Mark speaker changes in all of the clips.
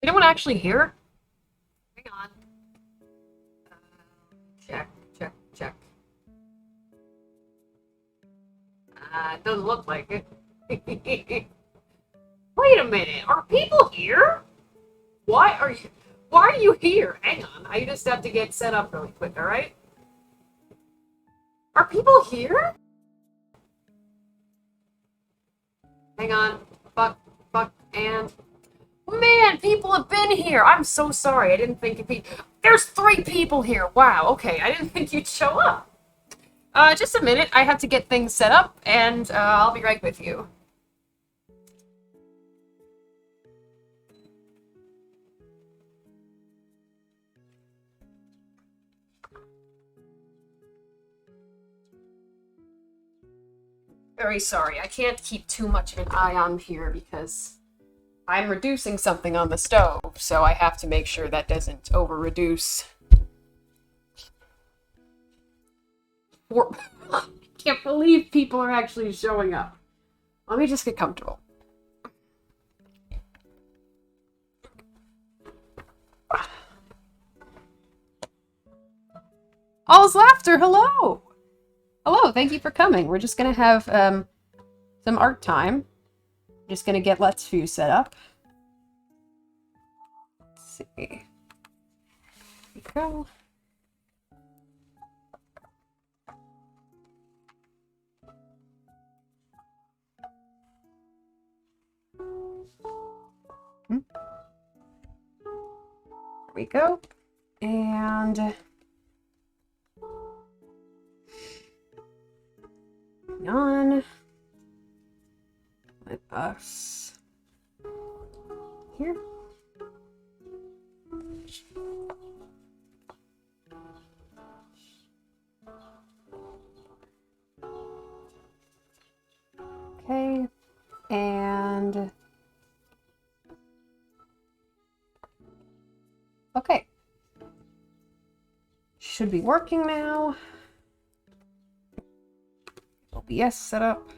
Speaker 1: Anyone actually here? Hang on. Check, check, check. It doesn't look like it. Wait a minute. Are people here? Why are you? Why are you here? Hang on. I just have to get set up really quick. All right. Are people here? Hang on. Fuck. Fuck. And man, people have been here. I'm so sorry. I didn't think it'd be. There's 3 people here. Wow. Okay. I didn't think you'd show up. Just a minute. I have to get things set up, and I'll be right with you. Very sorry. I can't keep too much of an eye on here because I'm reducing something on the stove, so I have to make sure that doesn't over-reduce. I can't believe people are actually showing up. Let me just get comfortable. All's laughter, hello! Hello, thank you for coming. We're just gonna have some art time. Just gonna get Let's View set up. Let's see. Here we go. There we go. And on. Let us here. Okay, and okay. Should be working now. OBS setup.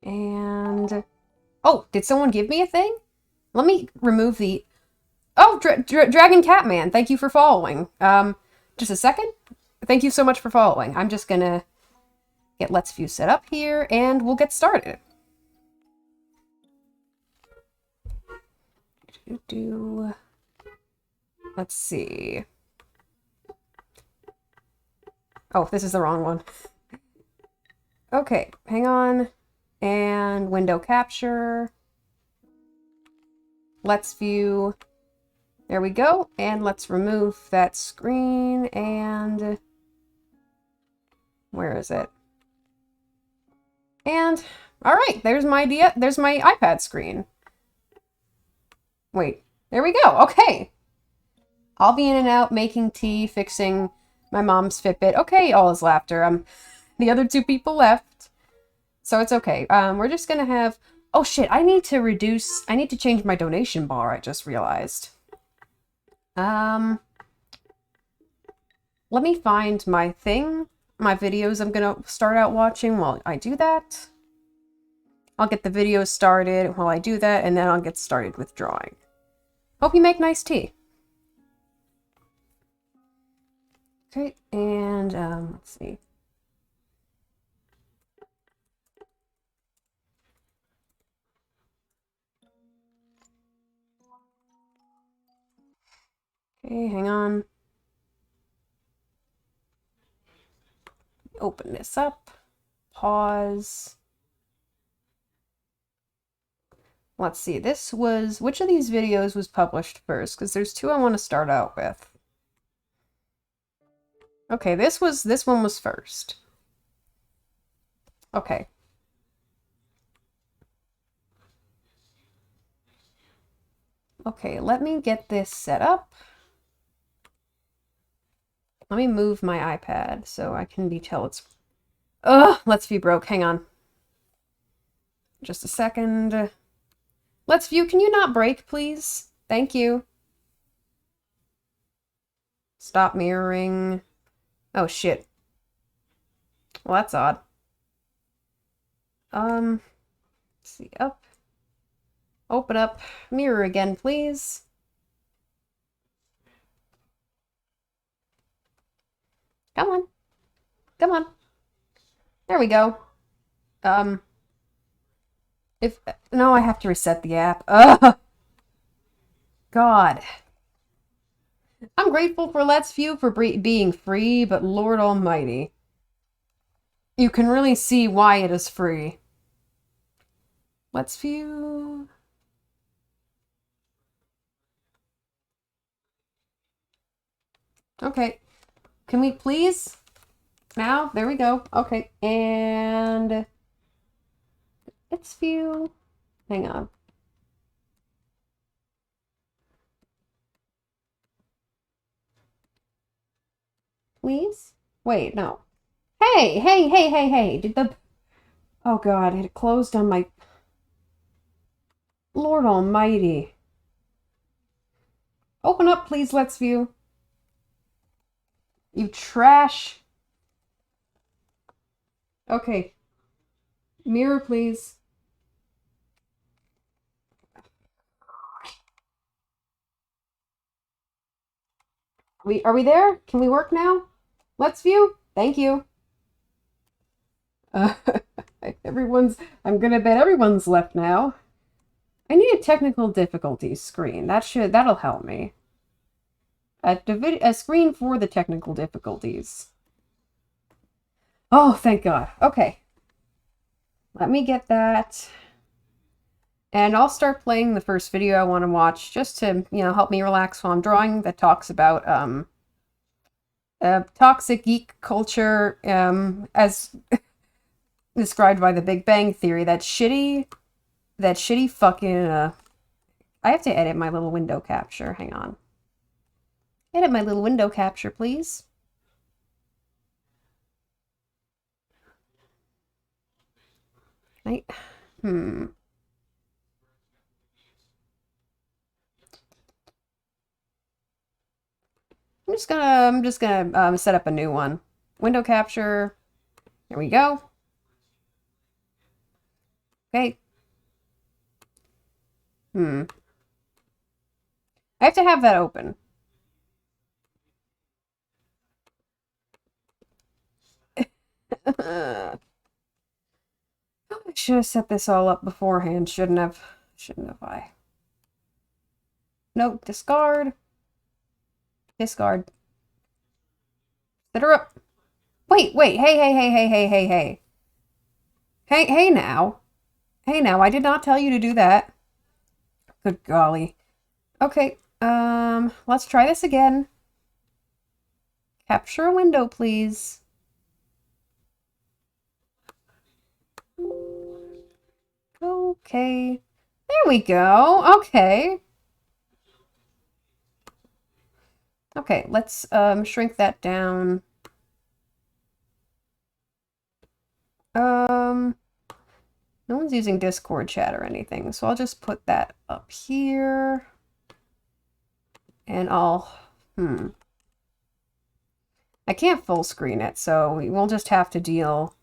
Speaker 1: And oh, did someone give me a thing? Let me remove the. Oh, Dragon Catman, thank you for following. Just a second. Thank you so much for following. I'm just gonna get Let's View set up here, and we'll get started. Let's see. Oh, this is the wrong one. Okay, hang on. And window capture. Let's View. There we go. And let's remove that screen. And where is it? And all right, there's my iPad screen. Wait, there we go. Okay. I'll be in and out making tea, fixing my mom's Fitbit. Okay, all is laughter. The other 2 people left. So it's okay. We're just gonna have... Oh shit, I need to change my donation bar, I just realized. Let me find my thing. My videos I'm gonna start out watching while I do that. I'll get the videos started while I do that, and then I'll get started with drawing. Hope you make nice tea. Okay, and let's see. Okay, hang on. Open this up. Pause. Let's see, which of these videos was published first? Because there's 2 I want to start out with. Okay, this one was first. Okay. Okay, let me get this set up. Let me move my iPad so I can tell it's... Ugh, Let's View broke. Hang on. Just a second. Let's View, can you not break, please? Thank you. Stop mirroring. Oh, shit. Well, that's odd. Let's see, up. Open up. Mirror again, please. Come on. Come on. There we go. If no, I have to reset the app. Ugh. God. I'm grateful for Let's View for being free, but Lord Almighty. You can really see why it is free. Let's View. Okay. Can we please? Now? There we go. Okay. And Let's View. Hang on. Please? Wait, no. Hey, hey, hey, hey, hey. Did the... Oh God, it closed on my... Lord Almighty. Open up, please, Let's View. You trash. Okay. Mirror, please. Are we there? Can we work now? Let's View. Thank you. I'm gonna bet everyone's left now. I need a technical difficulties screen. That'll help me. A screen for the technical difficulties. Oh, thank God. Okay. Let me get that. And I'll start playing the first video I want to watch just to, help me relax while I'm drawing, that talks about toxic geek culture as described by the Big Bang Theory. That shitty fucking I have to edit my little window capture. Hang on. Edit my little window capture, please. I'm just gonna set up a new one. Window capture. There we go. Okay. I have to have that open. I should have set this all up beforehand, shouldn't have? Shouldn't have I? Nope, discard. Discard. Set her up. Wait, hey, hey, hey, hey, hey, hey, hey. Hey now. Hey now, I did not tell you to do that. Good golly. Okay, let's try this again. Capture a window, please. Okay. There we go. Okay. Okay, let's shrink that down. No one's using Discord chat or anything, so I'll just put that up here. And I can't full screen it, so we'll just have to deal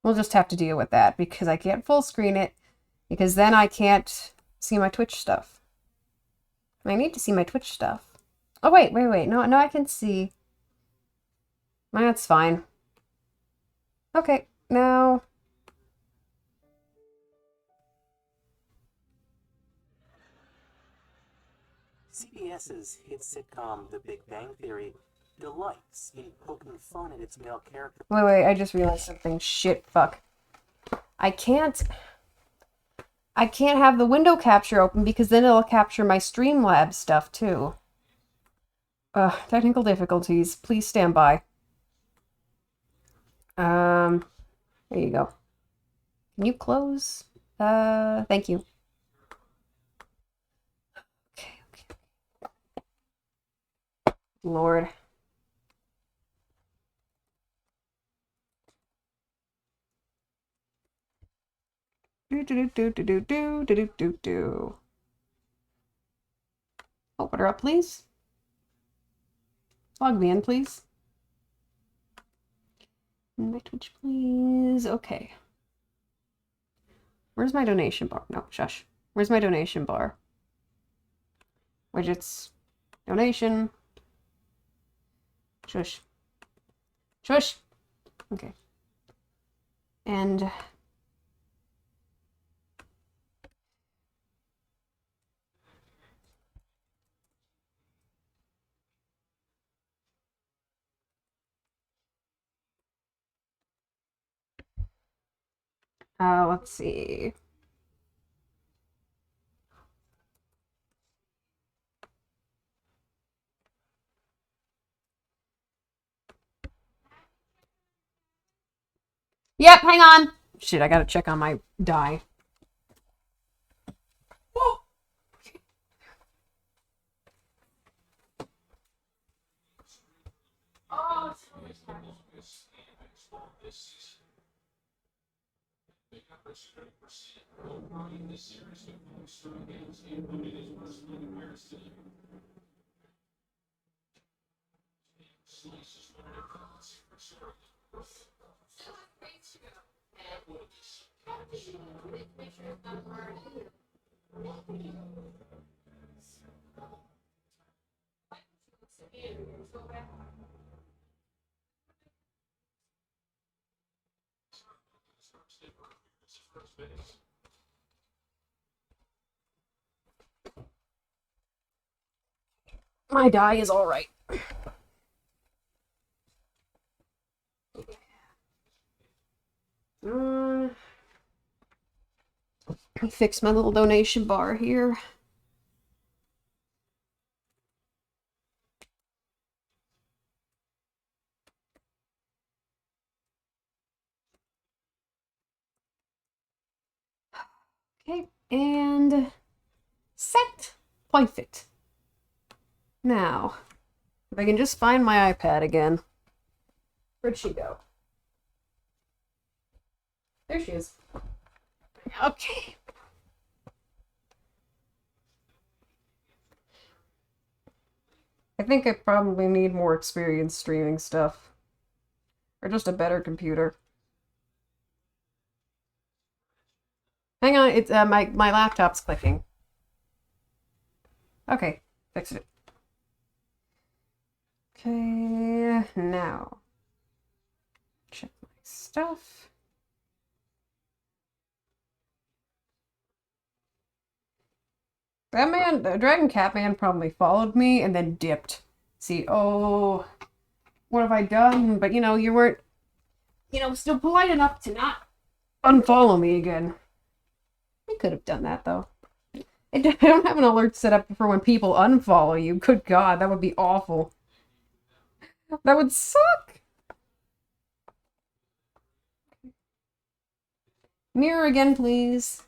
Speaker 1: with that, because I can't full screen it, because then I can't see my Twitch stuff. I need to see my Twitch stuff. Oh, wait. No, I can see. That's fine. Okay, now...
Speaker 2: CBS's hit sitcom The Big Bang Theory delights in poking fun at its male character.
Speaker 1: Wait, I just realized something. Shit, fuck. I can't have the window capture open, because then it'll capture my Streamlabs stuff too. Technical difficulties. Please stand by. There you go. Can you close? Thank you. Okay. Lord. Do. Open her up, please. Log me in, please. My Twitch, please. Okay. Where's my donation bar? No, shush. Where's my donation bar? Widgets. Donation. Shush. Shush! Okay. And... let's see. Yep, hang on. Shit, I gotta check on my die. My die is alright. Let me fix my little donation bar here. Okay, and set. Perfect. Now, if I can just find my iPad again. Where'd she go? There she is. Okay. I think I probably need more experience streaming stuff. Or just a better computer. Hang on, it's my laptop's clicking. Okay, fixed it. Okay, now check my stuff. That man, the Dragon Cat Man probably followed me and then dipped. See, oh, what have I done? But you know, you weren't, still polite enough to not unfollow me again. I could have done that though. I don't have an alert set up for when people unfollow you. Good God, that would be awful. That would suck. Mirror again, please.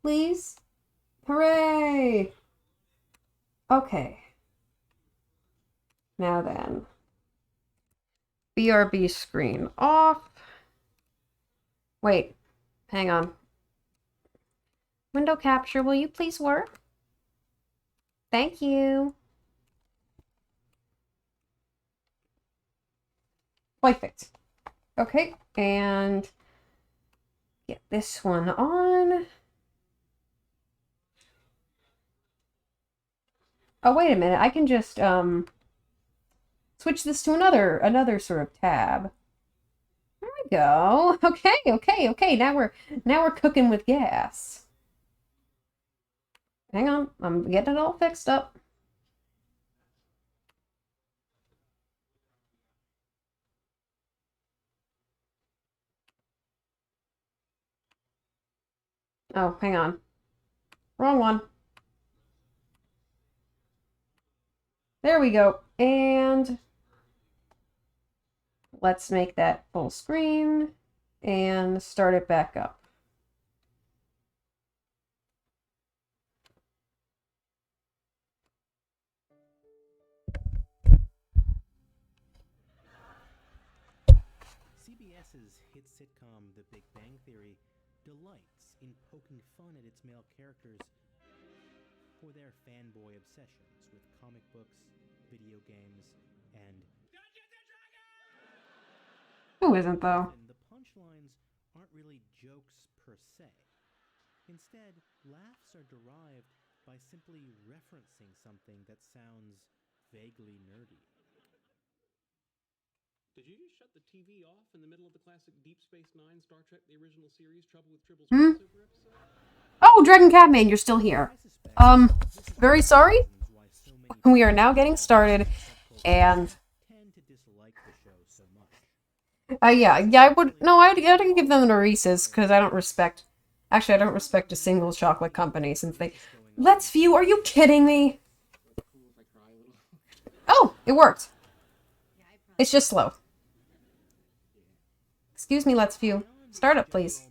Speaker 1: Please? Hooray! Okay. Now then. BRB screen off. Wait. Hang on. Window capture, will you please work? Thank you. Perfect. Okay, and get this one on. Oh, wait a minute. I can just switch this to another sort of tab. There we go. Okay. Now we're cooking with gas. Hang on. I'm getting it all fixed up. Oh, hang on. Wrong one. There we go. And let's make that full screen and start it back up.
Speaker 2: CBS's hit sitcom The Big Bang Theory delights in poking fun at its male characters.
Speaker 3: for their fanboy obsessions with comic books, video games, and
Speaker 1: Who isn't, though?
Speaker 3: often the punchlines aren't really jokes per se. Instead, laughs are derived by simply referencing something that sounds vaguely nerdy.
Speaker 4: Did you just shut the TV off in the middle of the classic Deep Space Nine Star Trek The Original Series Trouble with Tribble's crossover episode?
Speaker 1: Oh, Dragon Catman, you're still here.
Speaker 3: I suspect this is
Speaker 1: Very sorry.
Speaker 3: reasons why so many
Speaker 1: We are now getting started, and
Speaker 3: tend to dislike the show so much.
Speaker 1: I'd give them the Reese's, because I don't respect a single chocolate company, since they... Let's View, are you kidding me? Oh, it worked. It's just slow. Excuse me, Let's View. Start up, please.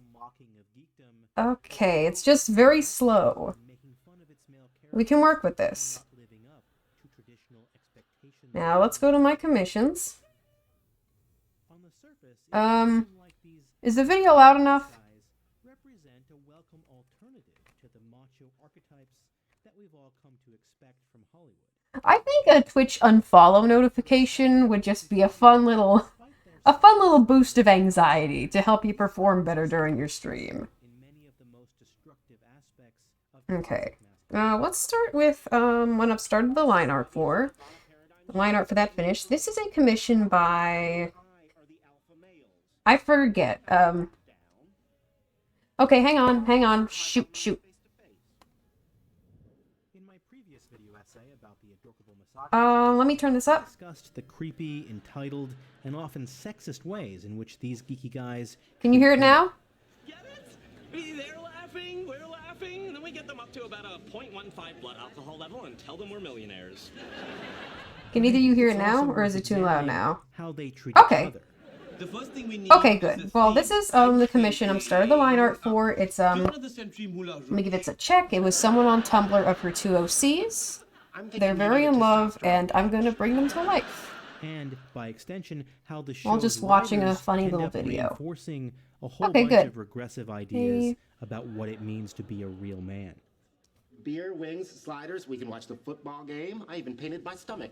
Speaker 1: Okay, it's just very slow. We can work with this. Now, let's go to my commissions. Is the video loud enough?
Speaker 3: Represent a welcome alternative to the macho archetypes that we've all come to expect from Hollywood.
Speaker 1: I think a Twitch unfollow notification would just be a fun little boost of anxiety to help you perform better during your stream.
Speaker 3: In many of the most destructive aspects of
Speaker 1: Okay. Let's start with what I've started the line art for. The line art for that finished. This is a commission by... I forget. Okay, hang on. Shoot.
Speaker 3: In my previous video essay about the adorable misogyny,
Speaker 1: Let me turn this up.
Speaker 3: discussed the creepy, entitled, and often sexist ways in which these geeky guys...
Speaker 1: Can you hear it now?
Speaker 4: Get it? They're laughing, we're laughing, and then we get them up to about a 0.15 blood alcohol level and tell them we're millionaires.
Speaker 1: Can either you hear it now, or is it too loud now?
Speaker 3: How they treat
Speaker 1: Okay.
Speaker 3: each other.
Speaker 4: The first thing we need
Speaker 1: Okay, good. Well, this is the commission I'm started the line art for. It's let me give it a check. It was someone on Tumblr of her two OCs. They're very in love, and I'm going to bring them to life.
Speaker 3: And, by extension, how the
Speaker 1: While
Speaker 3: show's
Speaker 1: just watching a
Speaker 3: writers
Speaker 1: funny
Speaker 3: end
Speaker 1: little
Speaker 3: up
Speaker 1: video.
Speaker 3: reinforcing a whole
Speaker 1: Okay,
Speaker 3: bunch
Speaker 1: good.
Speaker 3: of regressive ideas
Speaker 1: Hey.
Speaker 3: about what it means to be a real man.
Speaker 5: Beer, wings, sliders, we can watch the football game. I even painted my stomach.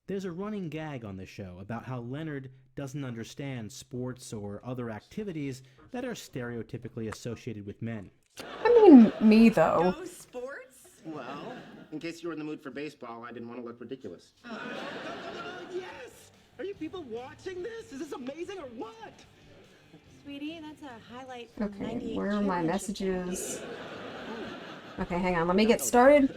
Speaker 3: There's a running gag on the show about how Leonard doesn't understand sports or other activities that are stereotypically associated with men.
Speaker 1: I mean, me, though.
Speaker 6: Oh, sports?
Speaker 5: Well, in case you were in the mood for baseball, I didn't want to look ridiculous.
Speaker 4: Yes! Are you people watching this? Is this amazing or what?
Speaker 6: Sweetie, that's a highlight from
Speaker 1: Okay,
Speaker 6: 98
Speaker 1: where are my
Speaker 6: championship
Speaker 1: messages? Okay, hang on. Let me get started.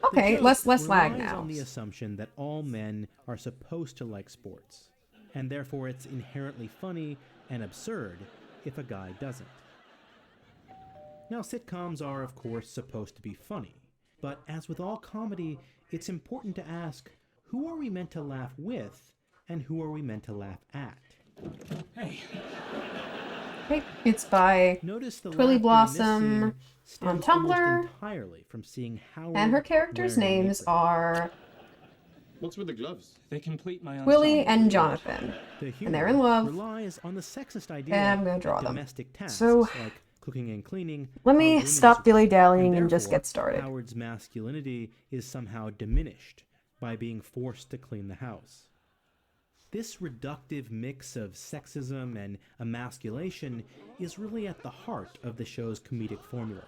Speaker 1: Okay,
Speaker 3: The
Speaker 1: less
Speaker 3: joke
Speaker 1: lag
Speaker 3: relies
Speaker 1: now.
Speaker 3: on the assumption that all men are supposed to like sports, and therefore it's inherently funny and absurd if a guy doesn't. Now, sitcoms are, of course, supposed to be funny, but as with all comedy, it's important to ask, who are we meant to laugh with, and who are we meant to laugh at?
Speaker 1: Okay, it's by
Speaker 3: Notice the
Speaker 1: Twilly
Speaker 3: laughter
Speaker 1: Blossom
Speaker 3: in this scene
Speaker 1: on
Speaker 3: stems almost
Speaker 1: Tumblr,
Speaker 3: entirely from seeing Howard
Speaker 1: and her characters'
Speaker 3: wearing an
Speaker 1: names
Speaker 3: apron.
Speaker 1: are
Speaker 4: What's with the gloves? They complete my
Speaker 1: Willie and Jonathan.
Speaker 3: The
Speaker 1: And they're in
Speaker 3: humor
Speaker 1: love.
Speaker 3: relies on the sexist idea
Speaker 1: And I'm gonna draw
Speaker 3: that
Speaker 1: them.
Speaker 3: domestic tasks
Speaker 1: So,
Speaker 3: like cooking and cleaning
Speaker 1: let
Speaker 3: are
Speaker 1: me
Speaker 3: women's,
Speaker 1: stop dilly-dallying and just
Speaker 3: therefore,
Speaker 1: get started.
Speaker 3: Howard's masculinity is somehow diminished by being forced to clean the house. This reductive mix of sexism and emasculation is really at the heart of the show's comedic formula.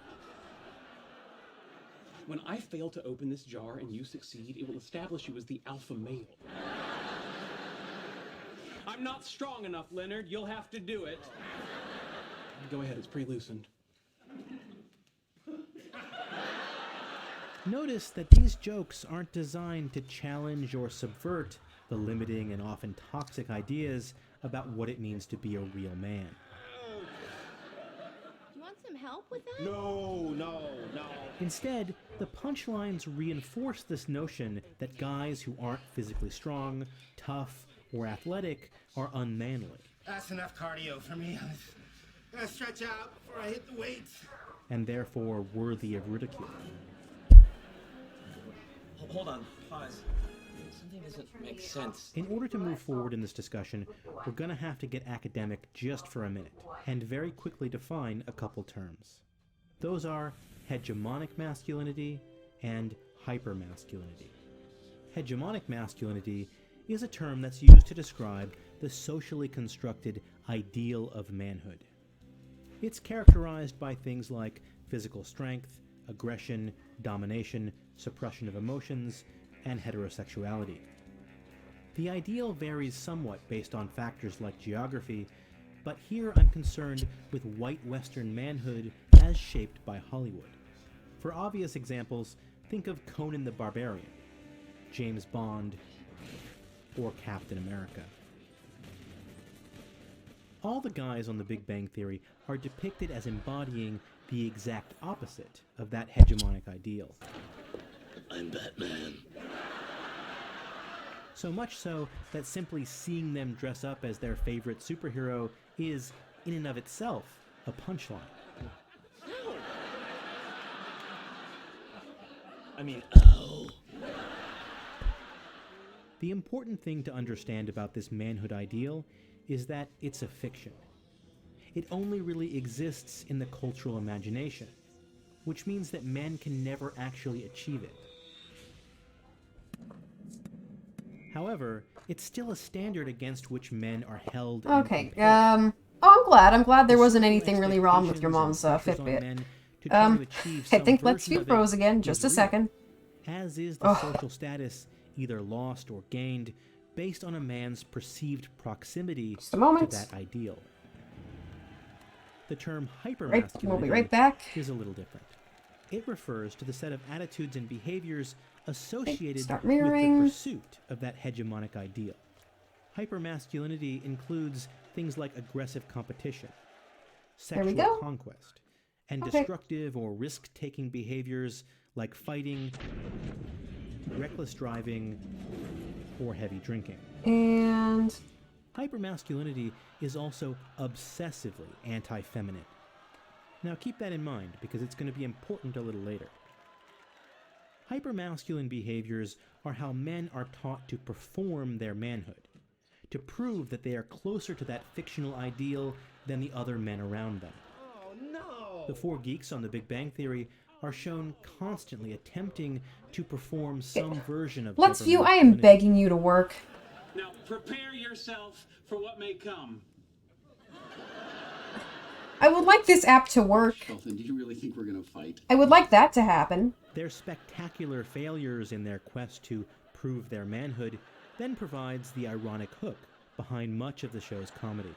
Speaker 4: When I fail to open this jar and you succeed, it will establish you as the alpha male. I'm not strong enough, Leonard. You'll have to do it. Go ahead, it's pre-loosened.
Speaker 3: Notice that these jokes aren't designed to challenge or subvert the limiting and often toxic ideas about what it means to be a real man.
Speaker 6: You want some help with that?
Speaker 5: No.
Speaker 3: Instead, the punchlines reinforce this notion that guys who aren't physically strong, tough, or athletic are unmanly,
Speaker 5: That's enough cardio for me. I gotta stretch out before I hit the weights.
Speaker 3: and therefore worthy of ridicule.
Speaker 7: Hold on, pause. Something doesn't make sense.
Speaker 3: In order to move forward in this discussion, we're gonna have to get academic just for a minute, and very quickly define a couple terms. Those are hegemonic masculinity and hypermasculinity. Hegemonic masculinity is a term that's used to describe the socially constructed ideal of manhood. It's characterized by things like physical strength, aggression, domination, suppression of emotions, and heterosexuality. The ideal varies somewhat based on factors like geography, but here I'm concerned with white Western manhood as shaped by Hollywood. For obvious examples, think of Conan the Barbarian, James Bond, or Captain America. All the guys on The Big Bang Theory are depicted as embodying the exact opposite of that hegemonic ideal.
Speaker 4: I'm Batman.
Speaker 3: So much so that simply seeing them dress up as their favorite superhero is, in and of itself, a punchline.
Speaker 4: Oh.
Speaker 3: The important thing to understand about this manhood ideal is that it's a fiction. It only really exists in the cultural imagination, which means that men can never actually achieve it. However, it's still a standard against which men are held.
Speaker 1: Okay,
Speaker 3: and
Speaker 1: oh, I'm glad there wasn't anything really wrong with your mom's Fitbit. I think let's view pros again, just a second.
Speaker 3: As is the social status, either lost or gained, based on a man's perceived proximity to that ideal. The term hypermasculinity
Speaker 1: we'll be right back.
Speaker 3: is a little different. It refers to the set of attitudes and behaviors associated with
Speaker 1: mirroring.
Speaker 3: the pursuit of that hegemonic ideal. Hypermasculinity includes things like aggressive competition, sexual conquest, and destructive or risk-taking behaviors like fighting, reckless driving, or heavy drinking.
Speaker 1: And
Speaker 3: hypermasculinity is also obsessively anti-feminine. Now keep that in mind because it's going to be important a little later. Hypermasculine behaviors are how men are taught to perform their manhood, to prove that they are closer to that fictional ideal than the other men around them.
Speaker 5: Oh, no!
Speaker 3: The four geeks on The Big Bang Theory are shown constantly attempting to perform some version of
Speaker 1: let's view. I am begging you to work.
Speaker 8: Now prepare yourself for what may come.
Speaker 1: I would like this app to work.
Speaker 9: Shelton, do you really think we're gonna fight?
Speaker 1: I would like that to happen.
Speaker 3: Their spectacular failures in their quest to prove their manhood then provides the ironic hook behind much of the show's comedy.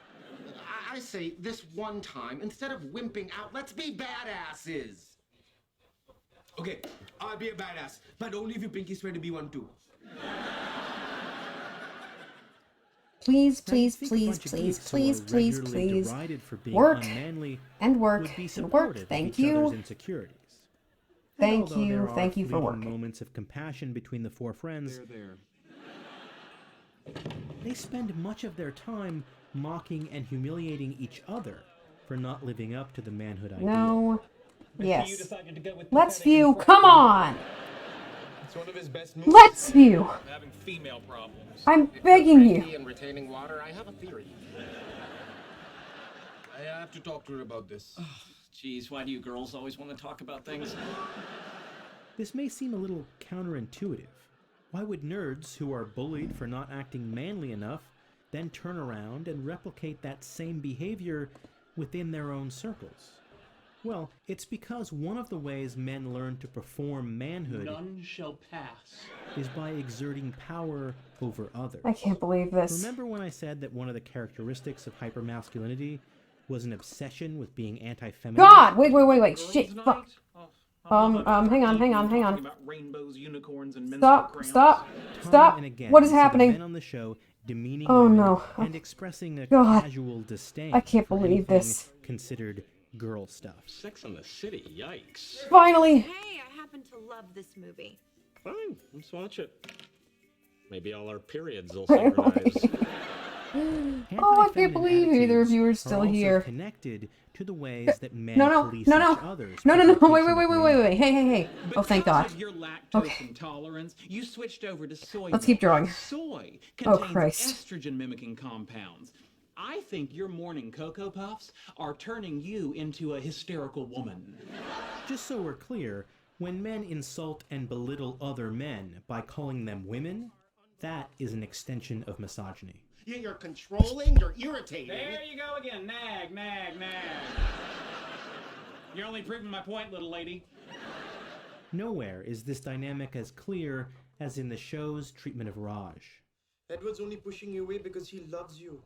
Speaker 5: I say, this one time, instead of wimping out, let's be badasses! Okay, I'll be a badass, but only if you Pinky swear to be one too.
Speaker 1: Please, please, please, please, please, please, please. Work and work and work. Thank you. Thank you. Thank you for working.
Speaker 3: Moments of compassion between the four friends. They spend much of their time mocking and humiliating each other for not living up to the manhood ideal.
Speaker 1: No. Yes. Let's view. Come on.
Speaker 10: It's one of his best moves.
Speaker 1: Let's view.
Speaker 10: I'm having female problems.
Speaker 1: I'm begging you.
Speaker 5: And retaining water, I have a theory. I have to talk to her about this.
Speaker 7: Jeez, why do you girls always want to talk about things?
Speaker 3: This may seem a little counterintuitive. Why would nerds who are bullied for not acting manly enough then turn around and replicate that same behavior within their own circles? Well, it's because one of the ways men learn to perform manhood
Speaker 8: None shall pass.
Speaker 3: is by exerting power over others.
Speaker 1: I can't believe this.
Speaker 3: Remember when I said that one of the characteristics of hypermasculinity was an obsession with being anti-feminine?
Speaker 1: God! Wait. Shit, fuck. Hang on.
Speaker 8: Rainbows, unicorns, and
Speaker 1: Stop. What is happening?
Speaker 3: Men on the show demeaning
Speaker 1: no.
Speaker 3: and expressing a
Speaker 1: God.
Speaker 3: casual disdain.
Speaker 1: I can't
Speaker 3: for
Speaker 1: believe
Speaker 3: anything
Speaker 1: this.
Speaker 3: Considered girl stuff.
Speaker 4: Sex and the City, yikes.
Speaker 1: Finally!
Speaker 6: Hey, I happen to love this movie.
Speaker 4: Fine, let's watch it. Maybe all our periods will synchronize.
Speaker 1: Oh, I can't believe either of you are still here.
Speaker 3: Connected to the ways that men
Speaker 1: No.
Speaker 3: police each other's
Speaker 1: No.
Speaker 3: participation
Speaker 1: Wait. Hey. Oh, thank God.
Speaker 8: Because of your lactose intolerance, you switched over to soy
Speaker 1: Let's keep drawing.
Speaker 8: Soy
Speaker 1: Oh,
Speaker 8: contains
Speaker 1: Christ.
Speaker 8: estrogen-mimicking compounds. I think your morning Cocoa Puffs are turning you into a hysterical woman.
Speaker 3: Just so we're clear, when men insult and belittle other men by calling them women, that is an extension of misogyny.
Speaker 5: Yeah, you're controlling, you're irritating.
Speaker 8: There you go again. Nag, nag, nag. You're only proving my point, little lady.
Speaker 3: Nowhere is this dynamic as clear as in the show's treatment of Raj.
Speaker 10: Edward's only pushing you away because he loves you.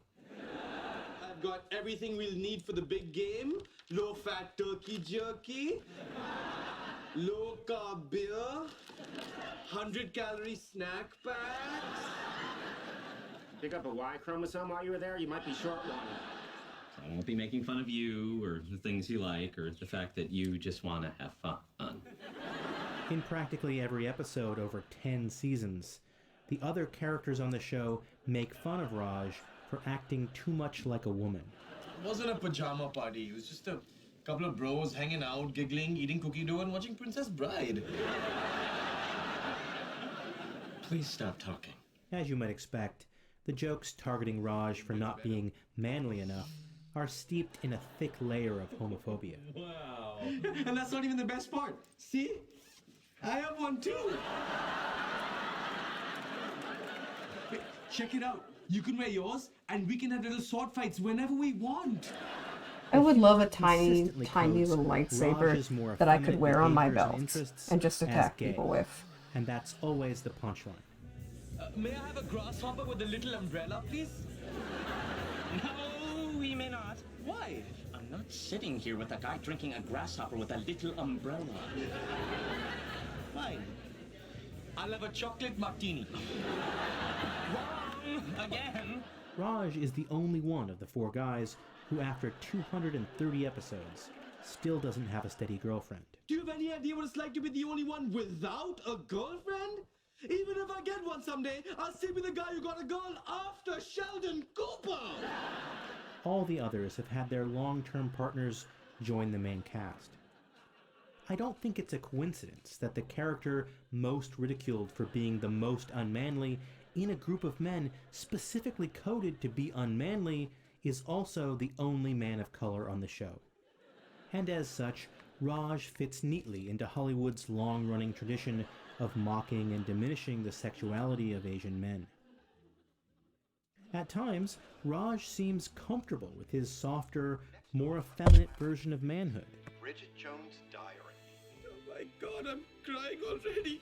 Speaker 10: I've got everything we'll need for the big game. Low-fat turkey jerky, low-carb beer, 100-calorie snack packs.
Speaker 5: Pick up a Y chromosome while you were there, you might be short one.
Speaker 4: So I won't be making fun of you or the things you like or the fact that you just want to have fun.
Speaker 3: In practically every episode over 10 seasons, the other characters on the show make fun of Raj for acting too much like a woman.
Speaker 10: It wasn't a pajama party. It was just a couple of bros hanging out, giggling, eating cookie dough, and watching Princess Bride.
Speaker 4: Please stop talking.
Speaker 3: As you might expect, the jokes targeting Raj for not being manly enough are steeped in a thick layer of homophobia.
Speaker 10: Wow. And that's not even the best part. See? I have one too. Wait, check it out. You can wear yours, and we can have little sword fights whenever we want.
Speaker 1: I would love a tiny,
Speaker 3: Consistently
Speaker 1: tiny
Speaker 3: quotes
Speaker 1: little
Speaker 3: Raj's
Speaker 1: lightsaber
Speaker 3: more
Speaker 1: that I could
Speaker 3: effeminate
Speaker 1: wear on my
Speaker 3: behaviors
Speaker 1: belt
Speaker 3: interests
Speaker 1: and just
Speaker 3: as
Speaker 1: attack
Speaker 3: gay.
Speaker 1: people with.
Speaker 3: And that's always the punchline.
Speaker 10: May I have a grasshopper with a little umbrella, please?
Speaker 4: No, we may not.
Speaker 10: Why?
Speaker 4: I'm not sitting here with a guy drinking a grasshopper with a little umbrella.
Speaker 10: Fine. I'll have a chocolate martini.
Speaker 4: Wrong again.
Speaker 3: Raj is the only one of the four guys who, after 230 episodes, still doesn't have a steady girlfriend.
Speaker 10: Do you have any idea what it's like to be the only one without a girlfriend? Even if I get one someday, I'll still be the guy who got a girl after Sheldon Cooper.
Speaker 3: All the others have had their long-term partners join the main cast. I don't think it's a coincidence that the character most ridiculed for being the most unmanly in a group of men specifically coded to be unmanly is also the only man of color on the show. And as such, Raj fits neatly into Hollywood's long-running tradition of mocking and diminishing the sexuality of Asian men. At times, Raj seems comfortable with his softer, more effeminate version of manhood.
Speaker 11: Bridget Jones' Diary.
Speaker 10: Oh my God, I'm crying already.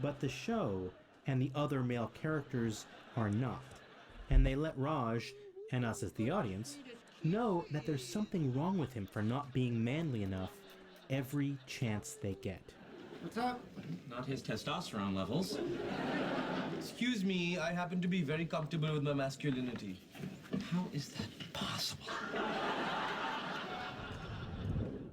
Speaker 3: But the show and the other male characters are not, and they let Raj, and us as the audience, know that there's something wrong with him for not being manly enough every chance they get.
Speaker 5: What's up?
Speaker 4: Not his testosterone levels.
Speaker 10: Excuse me, I happen to be very comfortable with my masculinity.
Speaker 4: How is that possible?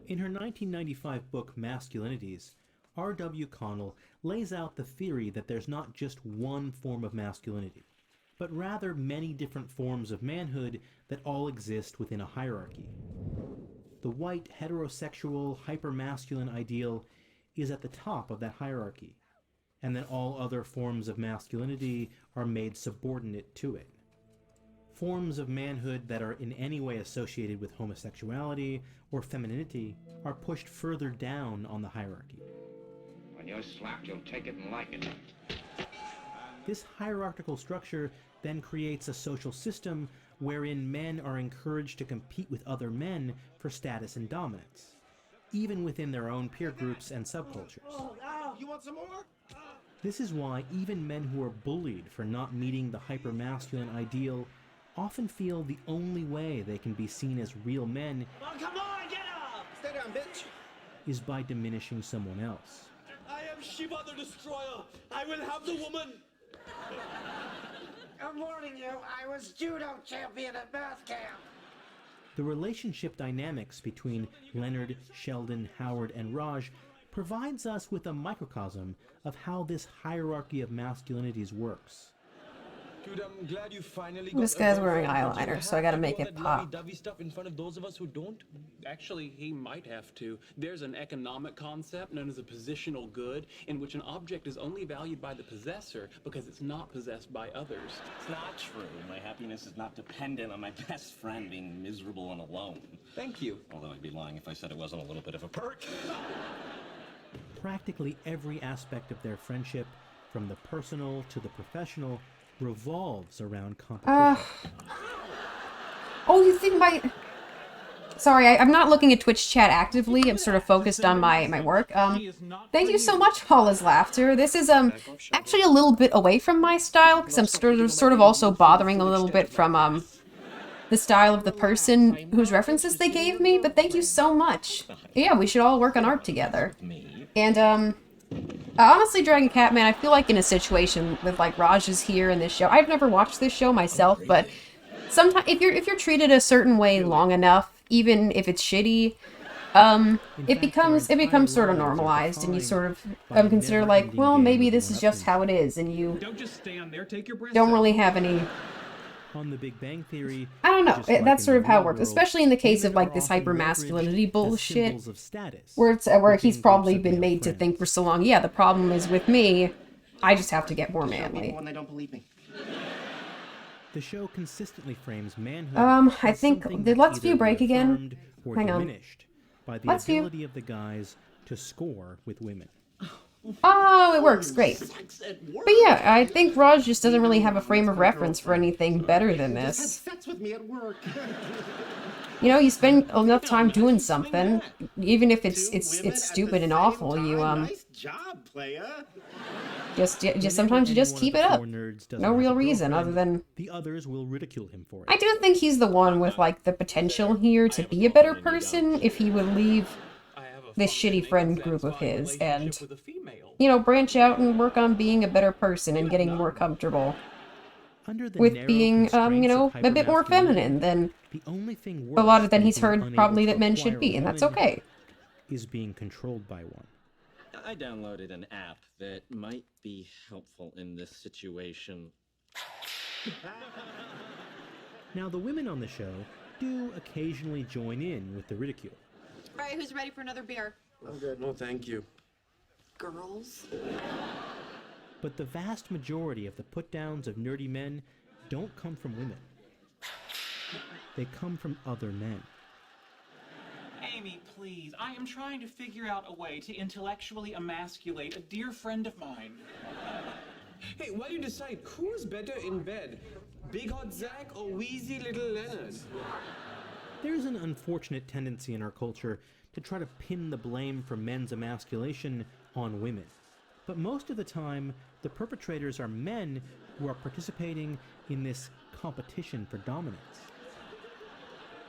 Speaker 3: In her 1995 book Masculinities, R.W. Connell lays out the theory that there's not just one form of masculinity, but rather many different forms of manhood that all exist within a hierarchy. The white, heterosexual, hypermasculine ideal is at the top of that hierarchy, and then all other forms of masculinity are made subordinate to it. Forms of manhood that are in any way associated with homosexuality or femininity are pushed further down on the hierarchy.
Speaker 11: When you're slapped, you'll take it and like it.
Speaker 3: This hierarchical structure then creates a social system wherein men are encouraged to compete with other men for status and dominance, even within their own peer groups and subcultures.
Speaker 10: You want some more?
Speaker 3: This is why even men who are bullied for not meeting the hypermasculine ideal often feel the only way they can be seen as real men
Speaker 10: Come on, get up! Stay down, bitch.
Speaker 3: is by diminishing someone else.
Speaker 10: I am Shiva the Destroyer. I will have the woman.
Speaker 12: I'm warning you, I was judo champion at math camp.
Speaker 3: The relationship dynamics between Leonard, Sheldon, Howard, and Raj provides us with a microcosm of how this hierarchy of masculinities works.
Speaker 10: Dude, I'm glad you finally
Speaker 1: This
Speaker 10: got a
Speaker 1: guy's wearing
Speaker 10: girlfriend, but you
Speaker 1: eyeliner, so I gotta
Speaker 10: have to
Speaker 1: make
Speaker 10: do
Speaker 1: it
Speaker 10: all that
Speaker 1: pop.
Speaker 10: lovey-dovey stuff in front of those of us who don't.
Speaker 8: Actually, he might have to. There's an economic concept known as a positional good, in which an object is only valued by the possessor because it's not possessed by others.
Speaker 4: It's not true. My happiness is not dependent on my best friend being miserable and alone.
Speaker 10: Thank you.
Speaker 4: Although I'd be lying if I said it wasn't a little bit of a perk.
Speaker 3: Practically every aspect of their friendship, from the personal to the professional, revolves around competition.
Speaker 1: Oh, you think my... Sorry, I'm not looking at Twitch chat actively. I'm sort of focused on my work. Thank you so much, Paula's Laughter. This is actually a little bit away from my style, because I'm sort of also bothering a little bit from the style of the person whose references they gave me, but thank you so much. Yeah, we should all work on art together. And, honestly, Dragon Catman, I feel like in a situation with, like, Raj is here in this show. I've never watched this show myself, but sometimes if you're treated a certain way long enough, even if it's shitty, it becomes sort of normalized, and you sort of consider, like, well, maybe this is just how it is, and you
Speaker 8: Don't just stand there, take your breath.
Speaker 1: don't really have any...
Speaker 3: On The Big Bang Theory,
Speaker 1: I don't know.
Speaker 3: just like
Speaker 1: That's
Speaker 3: in
Speaker 1: sort
Speaker 3: the
Speaker 1: of how it
Speaker 3: real
Speaker 1: works,
Speaker 3: world,
Speaker 1: especially in the case of
Speaker 3: women
Speaker 1: like
Speaker 3: are
Speaker 1: this
Speaker 3: often
Speaker 1: hyper-masculinity
Speaker 3: leveraged as
Speaker 1: bullshit,
Speaker 3: symbols of status,
Speaker 1: where he's
Speaker 3: within
Speaker 1: probably
Speaker 3: groups of
Speaker 1: been
Speaker 3: male
Speaker 1: made to
Speaker 3: friends.
Speaker 1: think for so long. Yeah, the problem is with me, I just have to get more
Speaker 5: Tell people
Speaker 1: manly.
Speaker 5: when they don't believe me.
Speaker 3: The show consistently frames manhood
Speaker 1: I
Speaker 3: as
Speaker 1: think
Speaker 3: something
Speaker 1: did
Speaker 3: that's
Speaker 1: Let's View
Speaker 3: either
Speaker 1: break again?
Speaker 3: reaffirmed or
Speaker 1: Hang on.
Speaker 3: diminished by the
Speaker 1: Let's View.
Speaker 3: ability of the guys to score with women.
Speaker 1: Oh, it works great. But yeah, I think Raj just doesn't really have a frame of reference for anything better than
Speaker 5: Just had
Speaker 1: this.
Speaker 5: sex with me at work.
Speaker 1: You know, you spend enough time doing something, even if it's stupid and awful. You
Speaker 5: Nice job, playa.
Speaker 1: just
Speaker 3: Whenever
Speaker 1: sometimes you
Speaker 3: any
Speaker 1: just
Speaker 3: one
Speaker 1: keep
Speaker 3: of
Speaker 1: it
Speaker 3: the
Speaker 1: up.
Speaker 3: four nerds doesn't
Speaker 1: No
Speaker 3: have
Speaker 1: real
Speaker 3: a
Speaker 1: reason other
Speaker 3: girlfriend,
Speaker 1: than
Speaker 3: the others will ridicule him for it.
Speaker 1: I do think he's the one with like the potential here to be a better person if he would leave this shitty friend group of his and, you know, branch out and work on being a better person and getting more comfortable
Speaker 3: Under the
Speaker 1: with
Speaker 3: narrow
Speaker 1: being, you
Speaker 3: constraints
Speaker 1: know,
Speaker 3: of
Speaker 1: a bit more
Speaker 3: hypermasculinity,
Speaker 1: feminine than
Speaker 3: the only thing
Speaker 1: a lot
Speaker 3: worse
Speaker 1: of than
Speaker 3: than
Speaker 1: he's
Speaker 3: being
Speaker 1: heard
Speaker 3: unable
Speaker 1: probably
Speaker 3: to
Speaker 1: that men
Speaker 3: acquire
Speaker 1: should be, and that's
Speaker 3: woman
Speaker 1: okay.
Speaker 3: is being controlled by one.
Speaker 7: I downloaded an app that might be helpful in this situation.
Speaker 3: Now, the women on the show do occasionally join in with the ridicule.
Speaker 6: All right, who's ready for another beer?
Speaker 10: I'm good. No, thank you.
Speaker 6: Girls?
Speaker 3: But the vast majority of the put-downs of nerdy men don't come from women. They come from other men.
Speaker 8: Amy, please. I am trying to figure out a way to intellectually emasculate a dear friend of mine.
Speaker 10: Hey, why do you decide who's better in bed? Big Hot Zach or Wheezy Little Leonard?
Speaker 3: There's an unfortunate tendency in our culture to try to pin the blame for men's emasculation on women. But most of the time, the perpetrators are men who are participating in this competition for dominance.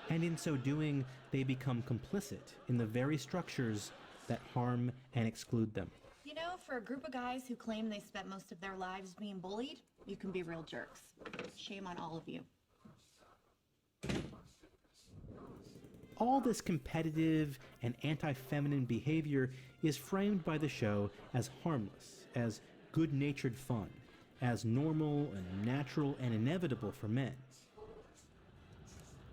Speaker 3: And in so doing, they become complicit in the very structures that harm and exclude them.
Speaker 6: You know, for a group of guys who claim they spent most of their lives being bullied, you can be real jerks. Shame on all of you.
Speaker 3: All this competitive and anti-feminine behavior is framed by the show as harmless, as good-natured fun, as normal and natural and inevitable for men.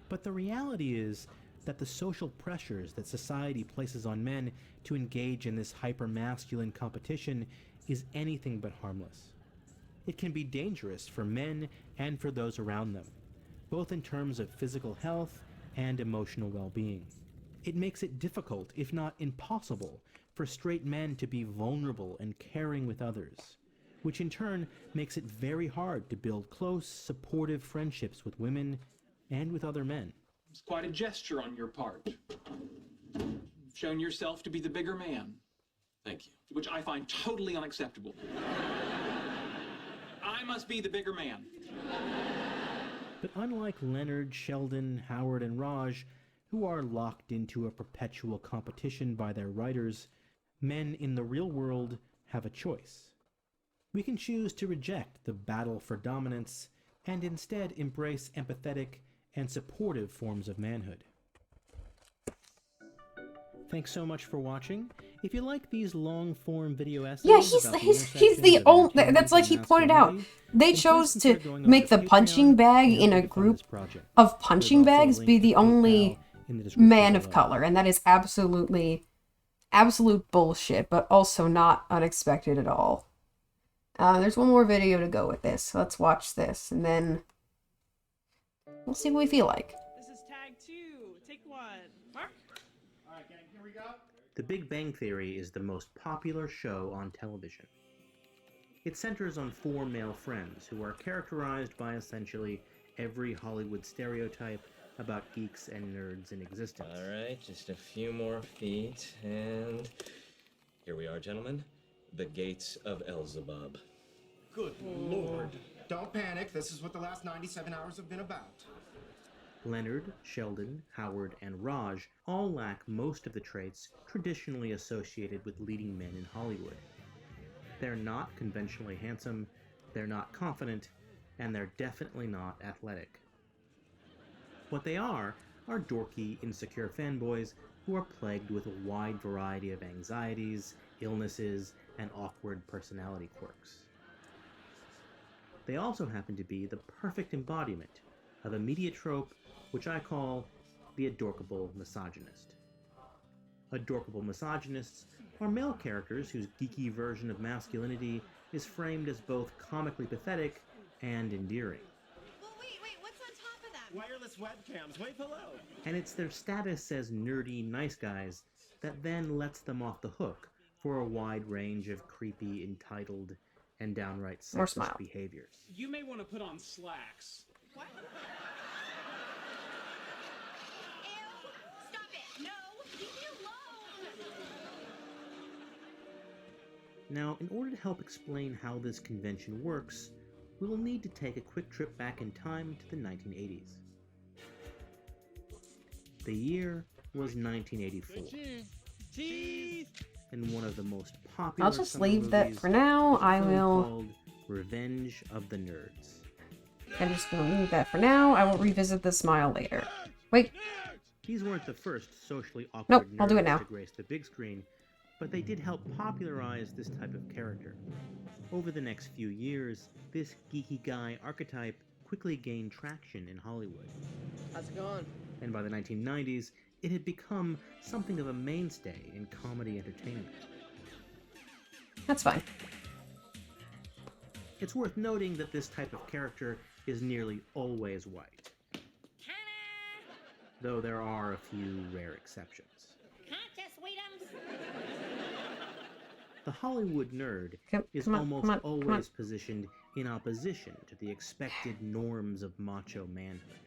Speaker 3: But the reality is that the social pressures that society places on men to engage in this hyper-masculine competition is anything but harmless. It can be dangerous for men and for those around them, both in terms of physical health and emotional well-being. It makes it difficult, if not impossible, for straight men to be vulnerable and caring with others, which in turn makes it very hard to build close, supportive friendships with women and with other men.
Speaker 8: It's quite a gesture on your part. You've shown yourself to be the bigger man.
Speaker 7: Thank you.
Speaker 8: Which I find totally unacceptable. I must be the bigger man.
Speaker 3: But unlike Leonard, Sheldon, Howard, and Raj, who are locked into a perpetual competition by their writers, men in the real world have a choice. We can choose to reject the battle for dominance and instead embrace empathetic and supportive forms of manhood. Thanks so much for watching. If you like these long-form video essays,
Speaker 1: Yeah, he's the only. That's like he pointed out. They chose to make the punching bag in a group of punching bags be the only man of color, and that is absolute bullshit, but also not unexpected at all. There's one more video to go with this, so let's watch this, and then we'll see what we feel like.
Speaker 13: This is tag 2. Take 1. Mark?
Speaker 10: Alright, gang, here we go.
Speaker 3: The Big Bang Theory is the most popular show on television. It centers on 4 male friends who are characterized by essentially every Hollywood stereotype about geeks and nerds in existence.
Speaker 7: Alright, just a few more feet, and here we are, gentlemen. The gates of Elzebub.
Speaker 5: Good lord. Don't panic. This is what the last 97 hours have been about.
Speaker 3: Leonard, Sheldon, Howard, and Raj all lack most of the traits traditionally associated with leading men in Hollywood. They're not conventionally handsome, they're not confident, and they're definitely not athletic. What they are dorky, insecure fanboys who are plagued with a wide variety of anxieties, illnesses, and awkward personality quirks. They also happen to be the perfect embodiment of a media trope which I call the adorkable misogynist. Adorkable misogynists are male characters whose geeky version of masculinity is framed as both comically pathetic and endearing.
Speaker 6: Well, wait, what's on top of that?
Speaker 4: Wireless webcams, wave hello.
Speaker 3: And it's their status as nerdy nice guys that then lets them off the hook for a wide range of creepy, entitled, and downright sexist behaviors.
Speaker 8: You may want to put on slacks.
Speaker 6: What? Ew! Stop it! No! Leave me alone!
Speaker 3: Now, in order to help explain how this convention works, we will need to take a quick trip back in time to the 1980s. The year was 1984.
Speaker 13: Cheese!
Speaker 3: And one of the most popular
Speaker 1: I'll just leave that for now. I will.
Speaker 3: Called Revenge of the Nerds.
Speaker 1: I'm just gonna leave that for now. I will revisit the smile later. Wait.
Speaker 3: These weren't the first socially awkward nerds
Speaker 1: I'll do it now.
Speaker 3: to grace the big screen, but they did help popularize this type of character. Over the next few years, this geeky guy archetype quickly gained traction in Hollywood.
Speaker 13: How's it going?
Speaker 3: And by the 1990s, it had become something of a mainstay in comedy entertainment.
Speaker 1: That's fine.
Speaker 3: It's worth noting that this type of character is nearly always white. Though there are a few rare exceptions. The Hollywood nerd is almost always positioned in opposition to the expected norms of macho manhood.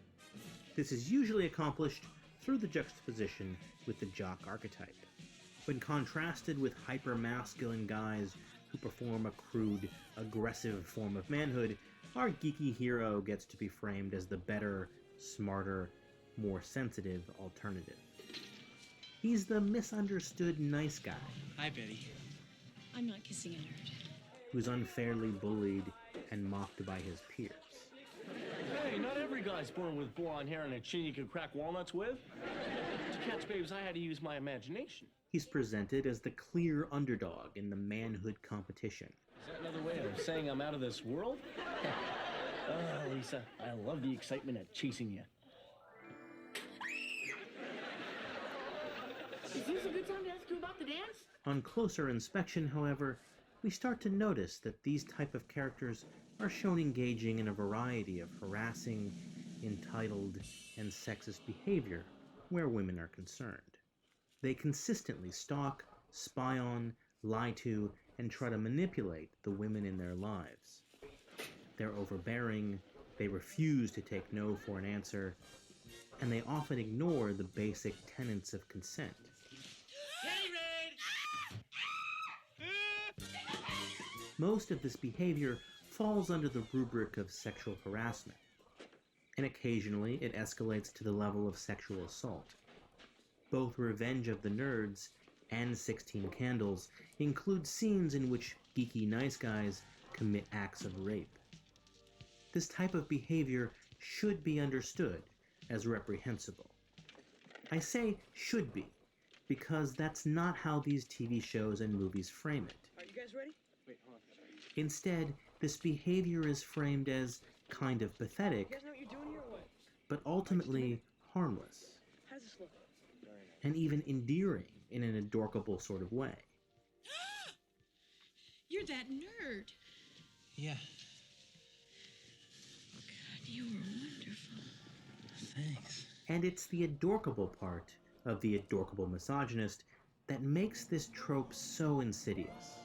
Speaker 3: This is usually accomplished through the juxtaposition with the jock archetype. When contrasted with hyper-masculine guys who perform a crude, aggressive form of manhood, our geeky hero gets to be framed as the better, smarter, more sensitive alternative. He's the misunderstood nice guy.
Speaker 13: Hi, Betty.
Speaker 14: I'm not kissing a nerd.
Speaker 3: Who's unfairly bullied and mocked by his peers.
Speaker 15: Hey, not every guy's born with boron hair and a chin you can crack walnuts with. To catch babes, I had to use my imagination.
Speaker 3: He's presented as the clear underdog in the manhood competition.
Speaker 15: Is that another way of saying I'm out of this world? Oh, Lisa, I love the excitement of chasing you.
Speaker 14: Is this a good time to ask you about the dance?
Speaker 3: On closer inspection, however, we start to notice that these type of characters are shown engaging in a variety of harassing, entitled, and sexist behavior where women are concerned. They consistently stalk, spy on, lie to, and try to manipulate the women in their lives. They're overbearing, they refuse to take no for an answer, and they often ignore the basic tenets of consent. Most of this behavior falls under the rubric of sexual harassment, and occasionally it escalates to the level of sexual assault. Both Revenge of the Nerds and 16 Candles include scenes in which geeky nice guys commit acts of rape. This type of behavior should be understood as reprehensible. I say should be, because that's not how these TV shows and movies frame it.
Speaker 13: Are you guys ready? Wait, hold on.
Speaker 3: Instead, this behavior is framed as kind of pathetic,
Speaker 13: You guys know what you're doing here or what?
Speaker 3: but ultimately harmless,
Speaker 13: How does this look?
Speaker 3: and even endearing in an adorkable sort of way.
Speaker 14: You're that nerd.
Speaker 16: Yeah.
Speaker 14: God, you were wonderful.
Speaker 16: Thanks.
Speaker 3: And it's the adorkable part of the adorkable misogynist that makes this trope so insidious.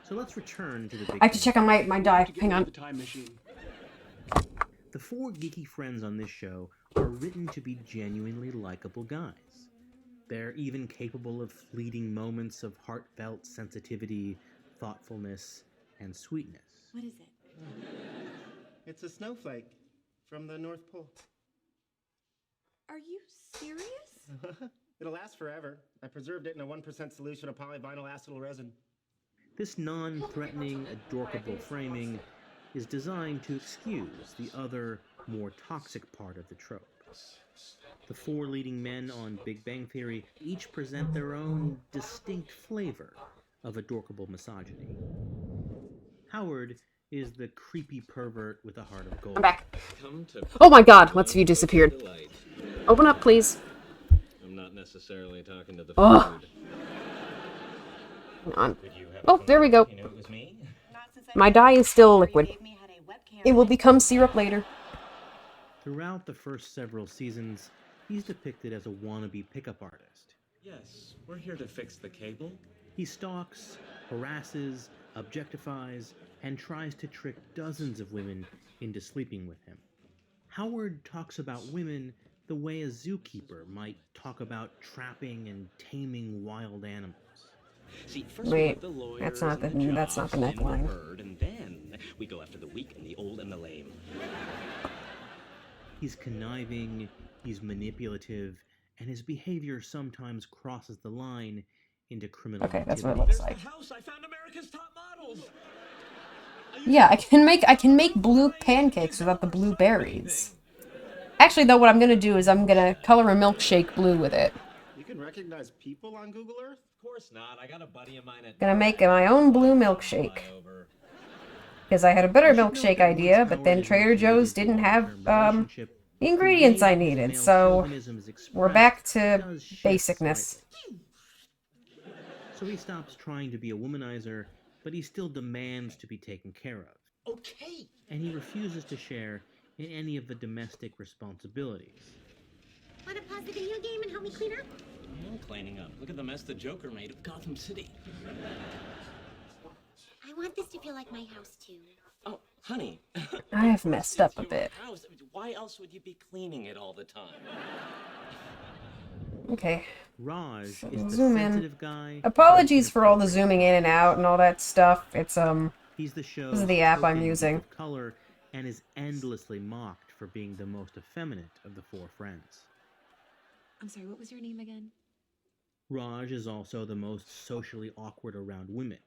Speaker 3: So let's return to the big
Speaker 1: I have to check on my die. Hang on.
Speaker 8: The time machine.
Speaker 3: The four geeky friends on this show are written to be genuinely likable guys. They're even capable of fleeting moments of heartfelt sensitivity, thoughtfulness, and sweetness.
Speaker 6: What is it?
Speaker 17: It's a snowflake from the North Pole.
Speaker 6: Are you serious?
Speaker 17: It'll last forever. I preserved it in a 1% solution of polyvinyl acetyl resin.
Speaker 3: This non-threatening, adorkable framing is designed to excuse the other, more toxic part of the trope. The four leading men on Big Bang Theory each present their own distinct flavor of adorkable misogyny. Howard is the creepy pervert with a heart of gold.
Speaker 1: I'm back. Oh my god, let's view disappeared. Open up, please.
Speaker 7: I'm not necessarily talking to the
Speaker 1: Ugh.
Speaker 7: food.
Speaker 1: Hang on. Oh, there we go. My dye is still liquid. It will become syrup later.
Speaker 3: Throughout the first several seasons, he's depicted as a wannabe pickup artist.
Speaker 7: Yes, we're here to fix the cable.
Speaker 3: He stalks, harasses, objectifies, and tries to trick dozens of women into sleeping with him. Howard talks about women the way a zookeeper might talk about trapping and taming wild animals.
Speaker 7: See, first
Speaker 1: Wait,
Speaker 7: we the
Speaker 1: that's not the neckline.
Speaker 7: Herd, and then we go after the weak and the old and the lame.
Speaker 3: He's conniving, he's manipulative, and his behavior sometimes crosses the line into criminal
Speaker 1: Okay, that's what it
Speaker 3: activity.
Speaker 1: looks like.
Speaker 15: House, I found America's top models.
Speaker 1: Yeah, I can make blue pancakes without the blue berries. Actually, though, what I'm gonna do is I'm gonna color a milkshake blue with it.
Speaker 17: You can recognize people on Google Earth?
Speaker 7: Of course not. I got a buddy of mine at
Speaker 1: Gonna make my own blue milkshake. Because I had a better milkshake idea, but then Trader Joe's didn't have the ingredients I needed, so we're back to basicness.
Speaker 3: So he stops trying to be a womanizer, but he still demands to be taken care of.
Speaker 15: Okay.
Speaker 3: And he refuses to share in any of the domestic responsibilities.
Speaker 18: Want to pause the video game and help me clean up?
Speaker 7: I'm cleaning up. Look at the mess the Joker made of Gotham City.
Speaker 18: I want this to feel like my house too.
Speaker 7: Oh, honey.
Speaker 1: I have messed up a bit.
Speaker 7: House. Why else would you be cleaning it all the time?
Speaker 1: Okay.
Speaker 3: Raj is the
Speaker 1: Zoom in.
Speaker 3: sensitive guy.
Speaker 1: Apologies for all the zooming in and out and all that stuff. It's
Speaker 3: He's the show's
Speaker 1: this is the app I'm
Speaker 3: token
Speaker 1: using.
Speaker 3: of color and is endlessly mocked for being the most effeminate of the four friends.
Speaker 6: I'm sorry, what was your name again?
Speaker 3: Raj is also the most socially awkward around women.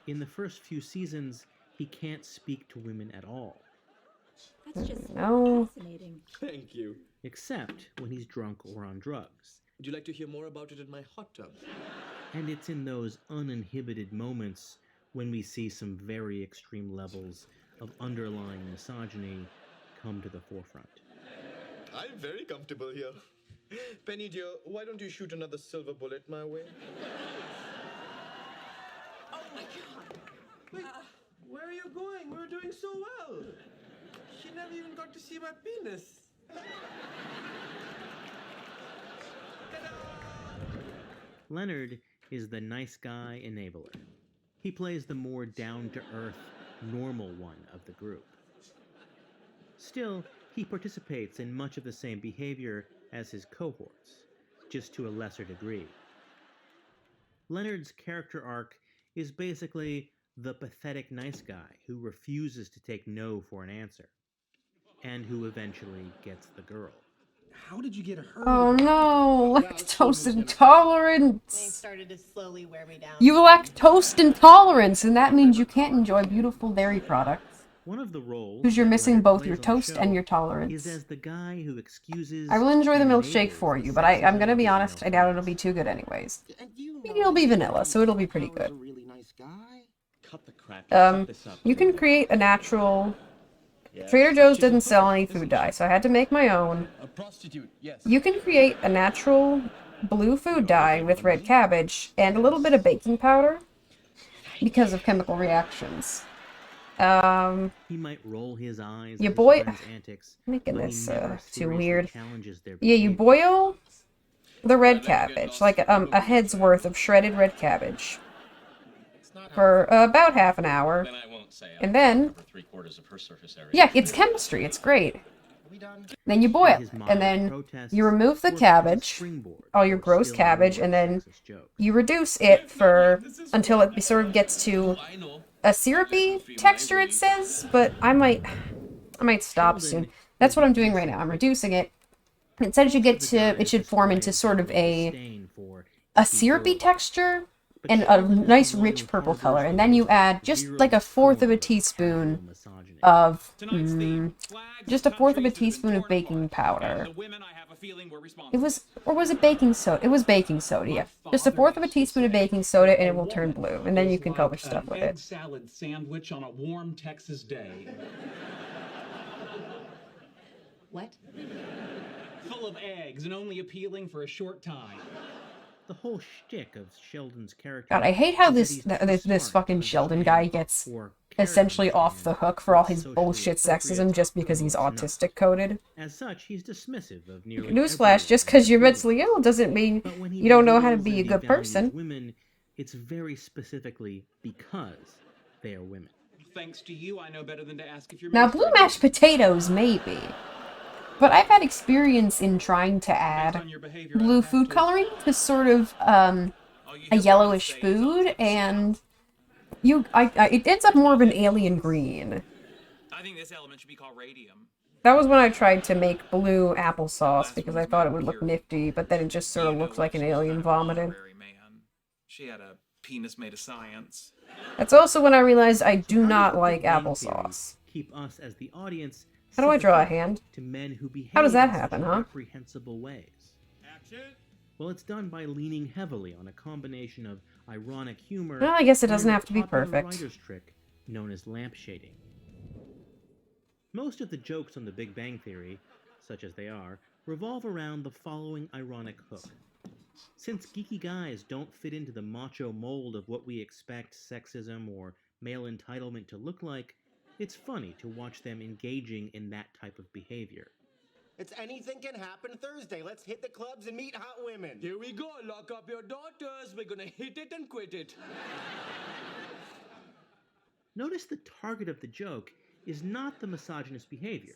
Speaker 3: In the first few seasons, he can't speak to women at all.
Speaker 6: That's just
Speaker 1: No.
Speaker 6: fascinating.
Speaker 15: Thank you.
Speaker 3: Except when he's drunk or on drugs.
Speaker 15: Would you like to hear more about it in my hot tub?
Speaker 3: And it's in those uninhibited moments when we see some very extreme levels of underlying misogyny come to the forefront.
Speaker 19: I'm very comfortable here. Penny dear, why don't you shoot another silver bullet my way?
Speaker 10: Oh my god! Wait, where are you going? We were doing so well. She never even got to see my penis.
Speaker 3: Leonard is the nice guy enabler. He plays the more down-to-earth, normal one of the group. Still, he participates in much of the same behavior as his cohorts, just to a lesser degree. Leonard's character arc is basically the pathetic nice guy who refuses to take no for an answer, and who eventually gets the girl.
Speaker 5: How did you get hurt?
Speaker 1: Oh no, lactose intolerance.
Speaker 6: They started to slowly wear me down.
Speaker 1: You lactose intolerance, and that means you can't enjoy beautiful dairy products.
Speaker 3: One of the roles
Speaker 1: Because you're
Speaker 3: that
Speaker 1: missing
Speaker 3: Leonard
Speaker 1: both
Speaker 3: plays
Speaker 1: your
Speaker 3: on the
Speaker 1: toast and
Speaker 3: show
Speaker 1: your tolerance.
Speaker 3: is as the guy who excuses
Speaker 1: I will enjoy the
Speaker 3: and
Speaker 1: milkshake
Speaker 3: enables
Speaker 1: for
Speaker 3: the
Speaker 1: you, but I'm
Speaker 3: sexism
Speaker 1: gonna
Speaker 3: of
Speaker 1: be
Speaker 3: his
Speaker 1: honest,
Speaker 3: male
Speaker 1: I doubt it'll
Speaker 3: friends.
Speaker 1: be too good anyways. Maybe it'll be vanilla, so it'll be pretty good.
Speaker 7: Cut the crap.
Speaker 1: Um, you can create a natural... Trader Joe's didn't sell any food dye, so I had to make my own.
Speaker 10: A prostitute, yes.
Speaker 1: You can create a natural blue food dye with red cabbage and a little bit of baking powder because of chemical reactions.
Speaker 3: He might roll his eyes
Speaker 1: You
Speaker 3: at his
Speaker 1: boil...
Speaker 3: friends' antics,
Speaker 1: Making
Speaker 3: but he
Speaker 1: this
Speaker 3: never
Speaker 1: too
Speaker 3: seriously
Speaker 1: weird.
Speaker 3: challenges their
Speaker 1: Yeah, you
Speaker 3: behavior.
Speaker 1: boil the red cabbage, like a head's worth of shredded red cabbage, for about half an hour.
Speaker 7: Then I won't say
Speaker 1: And then,
Speaker 7: cover 3/4 of her surface area.
Speaker 1: yeah, it's chemistry, it's great. Then you boil it, and then you remove the cabbage, all your gross cabbage, and then you reduce it for until it sort of gets to a syrupy texture, it says, but I might stop soon. That's what I'm doing right now. I'm reducing it. It said it should form into sort of a syrupy texture and a nice rich purple color, and then you add just like a fourth of a teaspoon of just a fourth of a teaspoon of baking powder. Was it baking soda? It was baking soda, yeah. Just a fourth of a teaspoon of baking soda and it will turn blue, and then you can color stuff with
Speaker 8: Egg
Speaker 1: it.
Speaker 8: salad sandwich on a warm Texas day.
Speaker 6: What?
Speaker 8: Full of eggs and only appealing for a short time.
Speaker 3: The whole shtick of Sheldon's character.
Speaker 1: God, I hate how this fucking Sheldon guy gets essentially off the hook for all his bullshit sexism just because he's autistic coded.
Speaker 3: As such, he's dismissive of nearly
Speaker 1: Newsflash, just because you're mentally ill doesn't mean you don't know how to be a good person.
Speaker 3: Women, it's very specifically because they are women.
Speaker 8: Thanks to you, I know better than to ask if you're
Speaker 1: Now, blue mashed potatoes, maybe. But I've had experience in trying to add blue food coloring to sort of a yellowish food, and it ends up more of an alien green.
Speaker 8: I think this element should be called radium.
Speaker 1: That was when I tried to make blue applesauce because I thought it would look nifty, but then it just sort of looks like an alien vomited.
Speaker 8: She had a penis made of science.
Speaker 1: That's also when I realized I do not like applesauce.
Speaker 3: Keep us as the audience.
Speaker 1: How do I draw a hand?
Speaker 3: To men who behave
Speaker 1: How does that
Speaker 3: in such
Speaker 1: happen, huh?
Speaker 3: reprehensible ways. Well, it's done by leaning heavily on a combination of ironic humor.
Speaker 1: Well, I guess it doesn't
Speaker 3: and
Speaker 1: have to be
Speaker 3: popular
Speaker 1: perfect.
Speaker 3: writer's trick known as lampshading. Most of the jokes on The Big Bang Theory, such as they are, revolve around the following ironic hook. Since geeky guys don't fit into the macho mold of what we expect sexism or male entitlement to look like, it's funny to watch them engaging in that type of behavior.
Speaker 17: It's anything can happen Thursday. Let's hit the clubs and meet hot women.
Speaker 10: Here we go. Lock up your daughters. We're gonna hit it and quit it.
Speaker 3: Notice the target of the joke is not the misogynist behavior.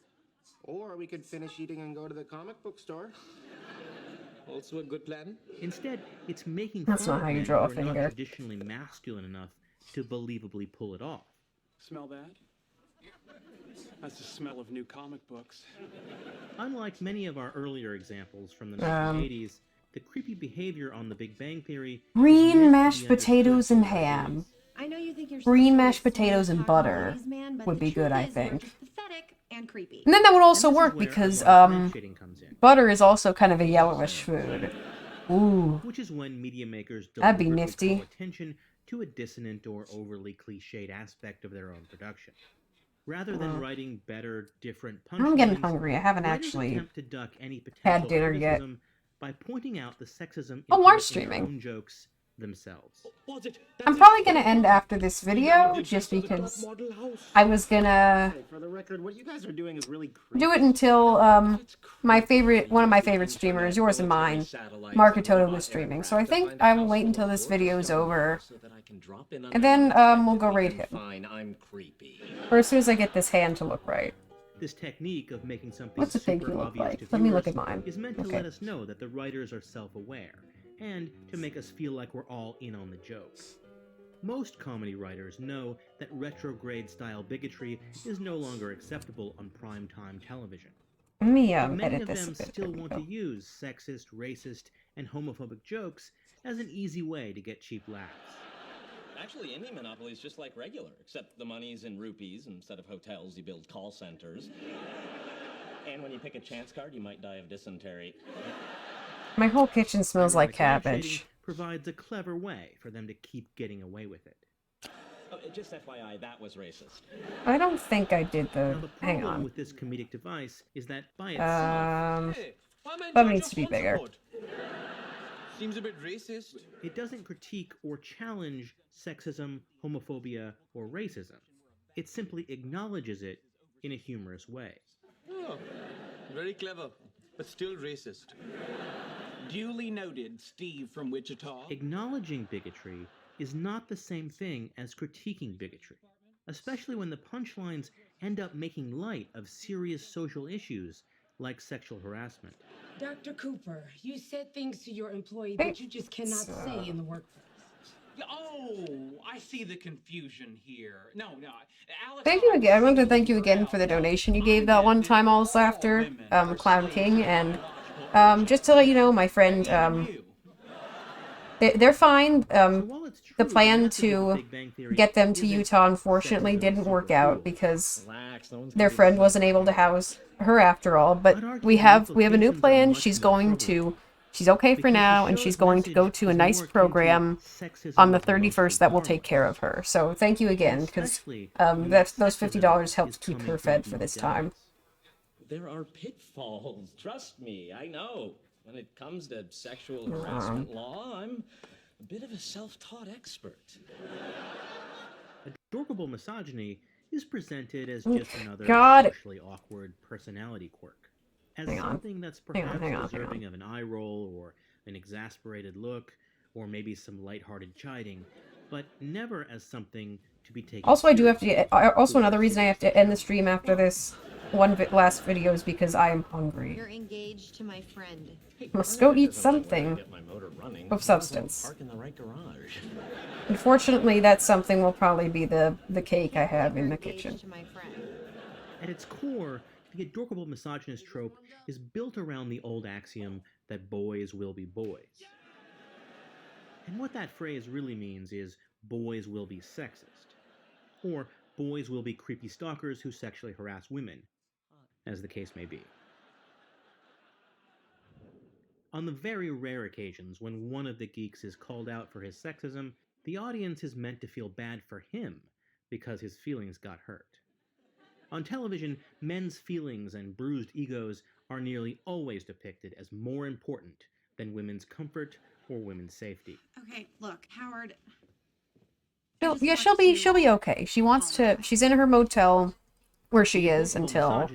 Speaker 17: Or we could finish eating and go to the comic book store.
Speaker 10: Also a good plan.
Speaker 3: Instead, it's making
Speaker 1: That's
Speaker 3: fun
Speaker 1: not
Speaker 3: of
Speaker 1: how you
Speaker 3: men
Speaker 1: draw a
Speaker 3: who are not
Speaker 1: finger.
Speaker 3: traditionally masculine enough to believably pull it off.
Speaker 8: Smell that? That's the smell of new comic books.
Speaker 3: Unlike many of our earlier examples from the 1980s, the creepy behavior on The Big Bang Theory
Speaker 1: Green mashed potatoes and ham.
Speaker 6: I know you think you're
Speaker 1: Green mashed potatoes and butter would be good, I think.
Speaker 6: pathetic and creepy.
Speaker 1: And then that would also work because butter is also kind of a yellowish food. Ooh.
Speaker 3: Which is when media makers
Speaker 1: That'd be
Speaker 3: deliberately
Speaker 1: nifty.
Speaker 3: call attention to a dissonant or overly cliched aspect of their own production. Rather than writing better, different punchlines,
Speaker 1: I'm getting hungry. I haven't
Speaker 3: writers
Speaker 1: actually
Speaker 3: attempt to duck any
Speaker 1: had
Speaker 3: potential
Speaker 1: dinner yet.
Speaker 3: criticism by pointing out the sexism
Speaker 1: Oh,
Speaker 3: in
Speaker 1: we're
Speaker 3: their
Speaker 1: streaming.
Speaker 3: own jokes themselves.
Speaker 1: I'm probably gonna end after this video just because I was gonna
Speaker 17: For the record, what you guys are doing is really creepy.
Speaker 1: do it until one of my favorite streamers, yours and mine, Marketoto, was streaming. So I think I will wait until this video is over, and then we'll go raid him.
Speaker 7: Fine, I'm creepy.
Speaker 1: Or as soon as I get this hand to look right.
Speaker 3: This technique of making something
Speaker 1: What's the
Speaker 3: super
Speaker 1: figure look
Speaker 3: obvious
Speaker 1: like?
Speaker 3: to
Speaker 1: Let me look
Speaker 3: viewers
Speaker 1: at mine.
Speaker 3: is meant to
Speaker 1: Okay.
Speaker 3: let us know that the writers are self-aware, and to make us feel like we're all in on the joke. Most comedy writers know that retrograde-style bigotry is no longer acceptable on primetime television.
Speaker 1: Let me
Speaker 3: But many
Speaker 1: edit
Speaker 3: of
Speaker 1: this a
Speaker 3: them
Speaker 1: bit.
Speaker 3: still
Speaker 1: There we
Speaker 3: want
Speaker 1: go.
Speaker 3: to use sexist, racist, and homophobic jokes as an easy way to get cheap laughs.
Speaker 7: Actually, any monopoly is just like regular, except the money's in rupees. Instead of hotels, you build call centers. And when you pick a chance card, you might die of dysentery.
Speaker 1: My whole kitchen smells like
Speaker 3: Ironic lampshading
Speaker 1: cabbage.
Speaker 3: provides a clever way for them to keep getting away with it.
Speaker 7: Oh, just FYI, that was racist.
Speaker 1: I don't think I did the.
Speaker 3: Now, the
Speaker 1: Hang
Speaker 3: problem
Speaker 1: on.
Speaker 3: with this comedic device is that by itself,
Speaker 1: That needs to be bigger.
Speaker 19: Seems a bit racist.
Speaker 3: it doesn't critique or challenge sexism, homophobia, or racism. It simply acknowledges it in a humorous way.
Speaker 19: Oh, very clever, but still racist.
Speaker 10: Duly noted, Steve from Wichita.
Speaker 3: Acknowledging bigotry is not the same thing as critiquing bigotry, especially when the punchlines end up making light of serious social issues like sexual harassment.
Speaker 20: Dr. Cooper, you said things to your employee that you just cannot say in the workplace.
Speaker 10: Oh, I see the confusion here. No, Alex.
Speaker 1: Thank you again. I wanted to thank you again for the donation you gave that one time, All This Laughter, Clown King, and just to let you know, my friend, they're fine. The plan to get them to Utah unfortunately didn't work out because their friend wasn't able to house her after all. But we have a new plan. She's okay for now, and she's going to go to a nice program on the 31st that will take care of her. So thank you again, because those $50 helped keep her fed for this time.
Speaker 7: There are pitfalls, trust me, I know. When it comes to sexual harassment law, I'm a bit of a self-taught expert.
Speaker 3: Adorable misogyny is presented as just another socially awkward personality quirk, as something that's perhaps deserving of an eye roll or an exasperated look, or maybe some lighthearted chiding, but never as something to be taken.
Speaker 1: Also, I do have to. Also, another reason I have to end the stream after this last video is because I am hungry.
Speaker 6: You're engaged to my friend.
Speaker 1: Must go eat something of substance.
Speaker 7: Park in the right garage.
Speaker 1: Unfortunately, that something will probably be the cake I have in the kitchen.
Speaker 3: At its core, the adorable misogynist trope is built around the old axiom that boys will be boys. And what that phrase really means is boys will be sexist, or boys will be creepy stalkers who sexually harass women, as the case may be. On the very rare occasions when one of the geeks is called out for his sexism, the audience is meant to feel bad for him because his feelings got hurt. On television, men's feelings and bruised egos are nearly always depicted as more important than women's comfort or women's safety.
Speaker 20: Okay, look, Howard.
Speaker 1: Yeah, she'll be okay. She's in her motel where she is until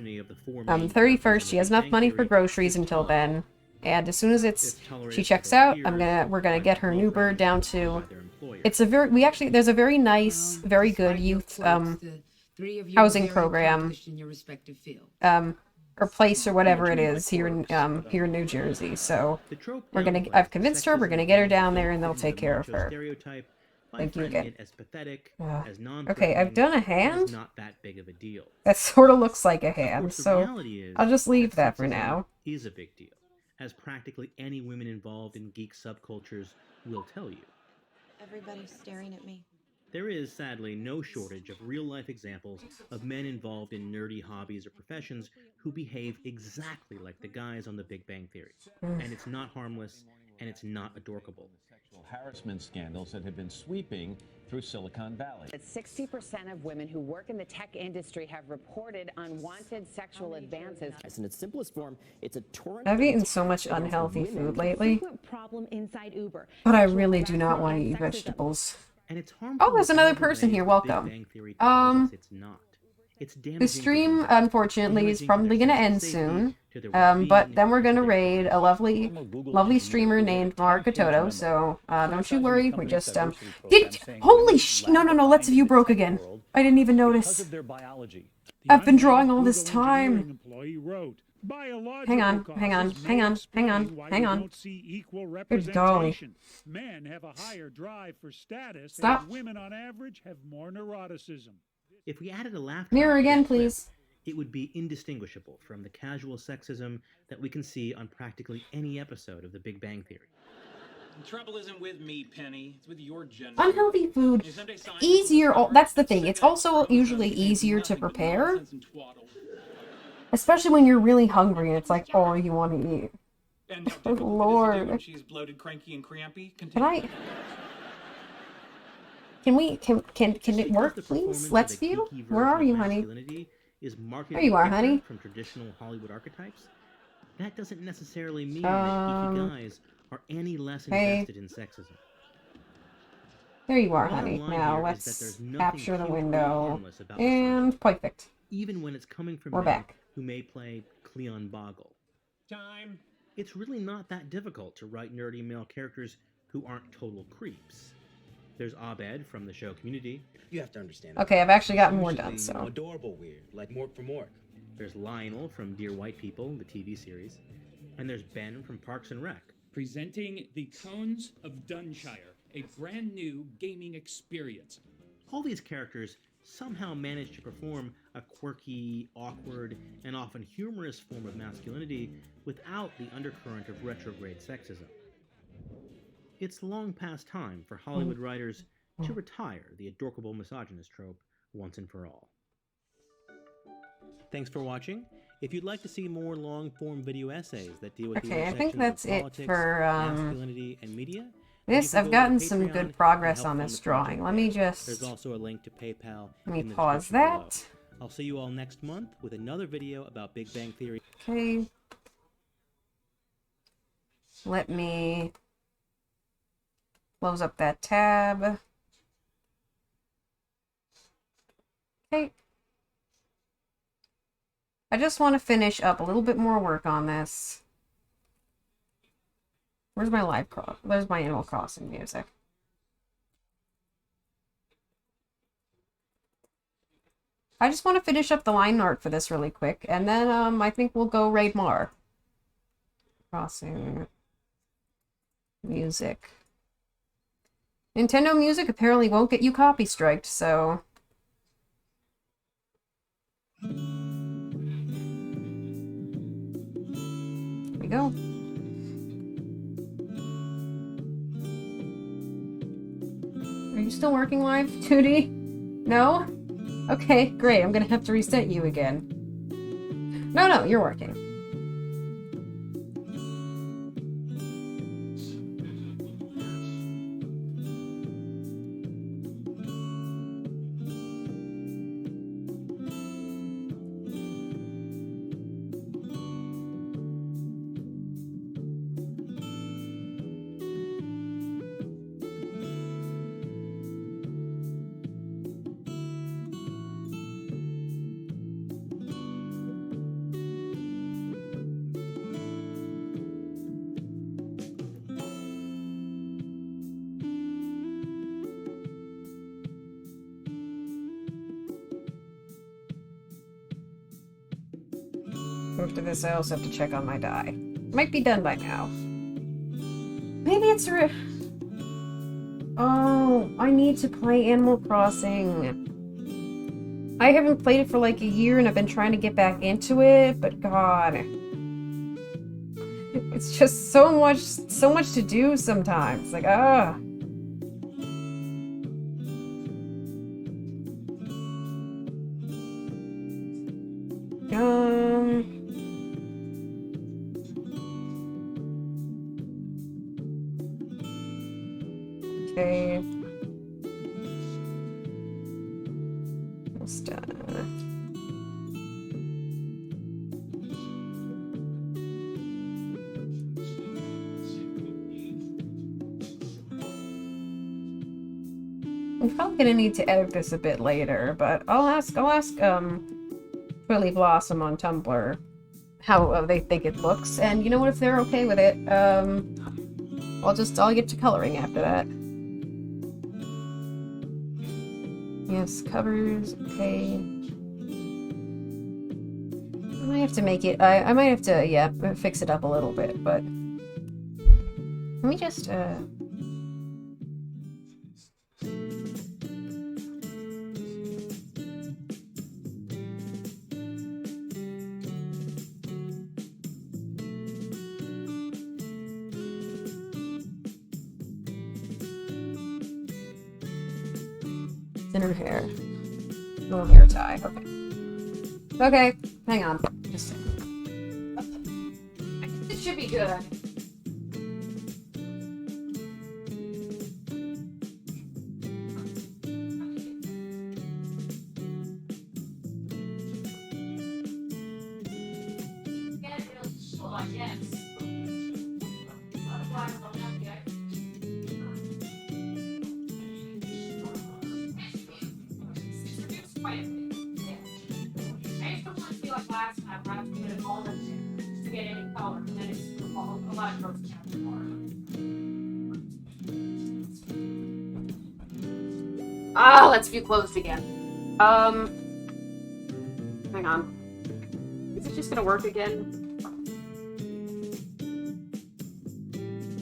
Speaker 1: 31st. She has enough money for groceries until then. And as soon as she checks out, we're gonna get her an Uber down to. There's a very nice, very good youth housing program, or place or whatever it is here in New Jersey. So I've convinced her. We're gonna get her down there, and they'll take care of her. Thank you again. Okay, I've done a hand.
Speaker 3: Not that big of a deal.
Speaker 1: That sort of looks like a hand, so I'll just leave that for now.
Speaker 3: Is a big deal, as practically any women involved in geek subcultures will tell you.
Speaker 6: Everybody's staring at me.
Speaker 3: There is, sadly, no shortage of real-life examples of men involved in nerdy hobbies or professions who behave exactly like the guys on The Big Bang Theory. And it's not harmless, and it's not adorkable.
Speaker 21: Sexual harassment scandals that have been sweeping through Silicon Valley.
Speaker 22: 60% of women who work in the tech industry have reported unwanted sexual advances.
Speaker 23: In its simplest form, it's a torrent.
Speaker 1: I've eaten so much unhealthy food lately,
Speaker 22: Problem inside Uber.
Speaker 1: but I really do not want to eat vegetables. Oh, there's another person here. Welcome. The stream, unfortunately, is probably going to end soon. But then we're going to raid a lovely streamer named Markatoto, so don't you worry. We just, holy no, let's view broke again. I didn't even notice. I've been drawing all this time. Hang on. Good golly.
Speaker 24: Men have a higher drive for status,
Speaker 1: Stop.
Speaker 24: and women on average have more neuroticism.
Speaker 3: If we added a laugh
Speaker 1: Mirror again, please.
Speaker 3: It would be indistinguishable from the casual sexism that we can see on practically any episode of The Big Bang Theory.
Speaker 8: The trouble isn't with me, Penny. It's with your gender.
Speaker 1: Unhealthy food,
Speaker 8: You someday sign
Speaker 1: easier. That's the thing. It's also usually easier to prepare, especially when you're really hungry and it's like all you want to eat.
Speaker 8: And how
Speaker 1: Oh
Speaker 8: difficult it is to do when
Speaker 1: Lord,
Speaker 8: she's bloated, cranky, and crampy.
Speaker 1: can I? Can we? Can it work, please? Let's view. Where are you, honey?
Speaker 3: Is
Speaker 1: There
Speaker 3: markedly
Speaker 1: you are,
Speaker 3: different
Speaker 1: honey.
Speaker 3: from traditional Hollywood archetypes, that doesn't necessarily mean that geeky guys are any less
Speaker 1: Hey.
Speaker 3: invested in sexism.
Speaker 1: There you are,
Speaker 3: The bottom
Speaker 1: honey.
Speaker 3: line
Speaker 1: Now
Speaker 3: here is that
Speaker 1: let's
Speaker 3: there's nothing
Speaker 1: capture the
Speaker 3: cute or
Speaker 1: window.
Speaker 3: harmless about the
Speaker 1: And perfect.
Speaker 3: even when it's coming from
Speaker 1: We're
Speaker 3: men
Speaker 1: back.
Speaker 3: who may play Cleon Boggle.
Speaker 8: Time.
Speaker 3: It's really not that difficult to write nerdy male characters who aren't total creeps. There's Abed from the show Community.
Speaker 2: You have to understand.
Speaker 1: Okay, I've actually gotten more
Speaker 2: Usually,
Speaker 1: done, so.
Speaker 2: adorable weird, like Mork from Mork.
Speaker 3: There's Lionel from Dear White People, the TV series. And there's Ben from Parks and Rec.
Speaker 24: Presenting the Cones of Dunshire, a brand new gaming experience.
Speaker 3: All these characters somehow manage to perform a quirky, awkward, and often humorous form of masculinity without the undercurrent of retrograde sexism. It's long past time for Hollywood writers to retire the adorkable misogynist trope once and for all. Thanks for watching. If you'd like to see more long-form video essays that deal with the
Speaker 1: Okay, I think
Speaker 3: intersections
Speaker 1: that's
Speaker 3: of
Speaker 1: it
Speaker 3: politics,
Speaker 1: for
Speaker 3: masculinity, and media,
Speaker 1: this. I've gotten some good progress on this drawing. Let me just.
Speaker 3: There's also a link to PayPal.
Speaker 1: Let me
Speaker 3: in the
Speaker 1: pause
Speaker 3: description below.
Speaker 1: that.
Speaker 3: I'll see you all next month with another video about Big Bang Theory.
Speaker 1: Okay. Let me close up that tab. Okay. I just want to finish up a little bit more work on this. Where's my live cross? There's my Animal Crossing music. I just want to finish up the line art for this really quick, and then I think we'll go raid Mar. Crossing music. Nintendo Music apparently won't get you copy striked, so. Here we go. Are you still working live, 2D? No? Okay, great. I'm gonna have to reset you again. No, you're working. After this, I also have to check on my die. Might be done by now. Maybe it's Oh, I need to play Animal Crossing. I haven't played it for like a year and I've been trying to get back into it, but God. It's just so much to do sometimes. Like, ah. Okay. Almost done. I'm probably gonna need to edit this a bit later, but I'll ask Twilly Blossom on Tumblr how they think it looks, and you know what, if they're okay with it, I'll get to coloring after that. Yes, covers, okay. I might have to make it, I might have to, yeah, fix it up a little bit, but let me just, In her hair. Little hair tie. Okay. Okay, hang on. Just a second. I think this should be good. Ah, let's view closed again. Hang on. Is it just gonna work again?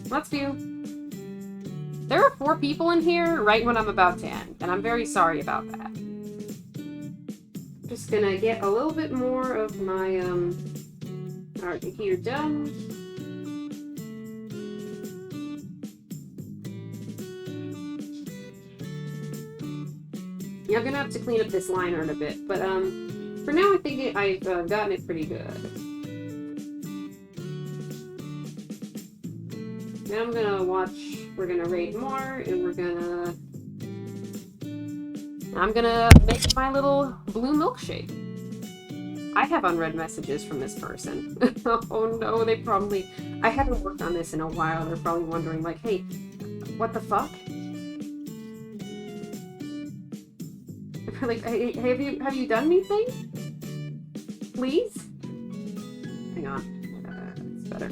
Speaker 1: Let's view. There are 4 people in here right when I'm about to end, and I'm very sorry about that. Just gonna get a little bit more of my, art here done. Yeah, I'm gonna have to clean up this line art a bit, but for now I think I've gotten it pretty good. Now I'm gonna watch, we're gonna raid more, and I'm gonna make my little blue milkshake. I have unread messages from this person. Oh no, I haven't worked on this in a while, they're probably wondering like, hey, what the fuck? Like, hey, have you done anything? Please? Hang on. It's better.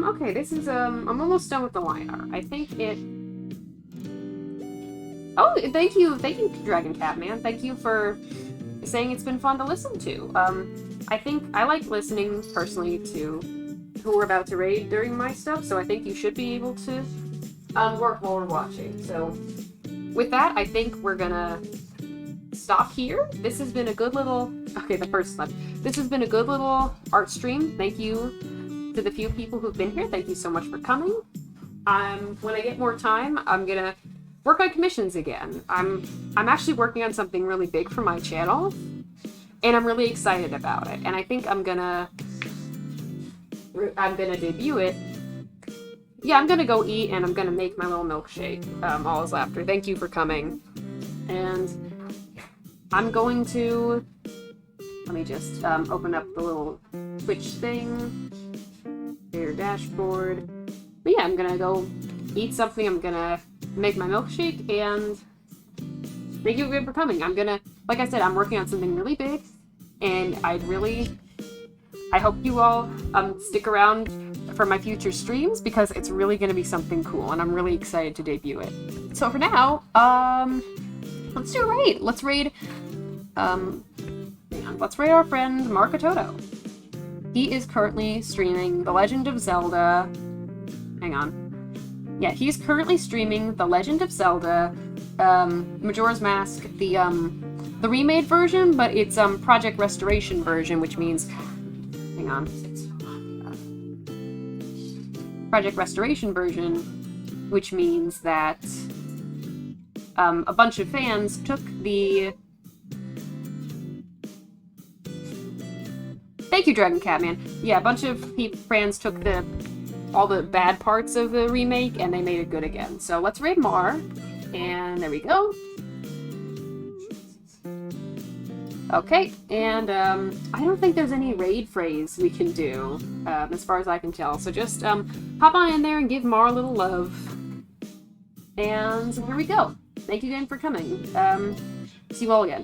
Speaker 1: Okay, this is, I'm almost done with the line art. I think it... Oh, thank you, Dragon Cat Man. Thank you for saying it's been fun to listen to. I think I like listening, personally, to who we're about to raid during my stuff, so I think you should be able to work while we're watching, so... With that, I think we're gonna stop here. This has been a good little... Okay, the first one. This has been a good little art stream. Thank you to the few people who've been here. Thank you so much for coming. When I get more time, I'm gonna work on commissions again. I'm actually working on something really big for my channel, and I'm really excited about it. And I think I'm gonna debut it. Yeah, I'm gonna go eat, and I'm gonna make my little milkshake. All is laughter. Thank you for coming. And I'm going to... Let me just open up the little Twitch thing. Your dashboard. But yeah, I'm gonna go eat something. I'm gonna make my milkshake, and thank you again for coming. I'm gonna... Like I said, I'm working on something really big, and I hope you all stick around for my future streams, because it's really going to be something cool, and I'm really excited to debut it. So for now, let's do a raid. Let's raid our friend Markatoto. He is currently streaming The Legend of Zelda. Hang on. Yeah, he's currently streaming The Legend of Zelda, Majora's Mask, the remade version, but it's Project Restoration version, which means... Hang on. Project Restoration version, which means that a bunch of fans took the... Thank you, Dragon Catman. Yeah, a bunch of fans took all the bad parts of the remake, and they made it good again. So let's raid Mar, and there we go. Okay, and I don't think there's any raid phrase we can do, as far as I can tell. So just hop on in there and give Mar a little love. And here we go. Thank you again for coming. See you all again.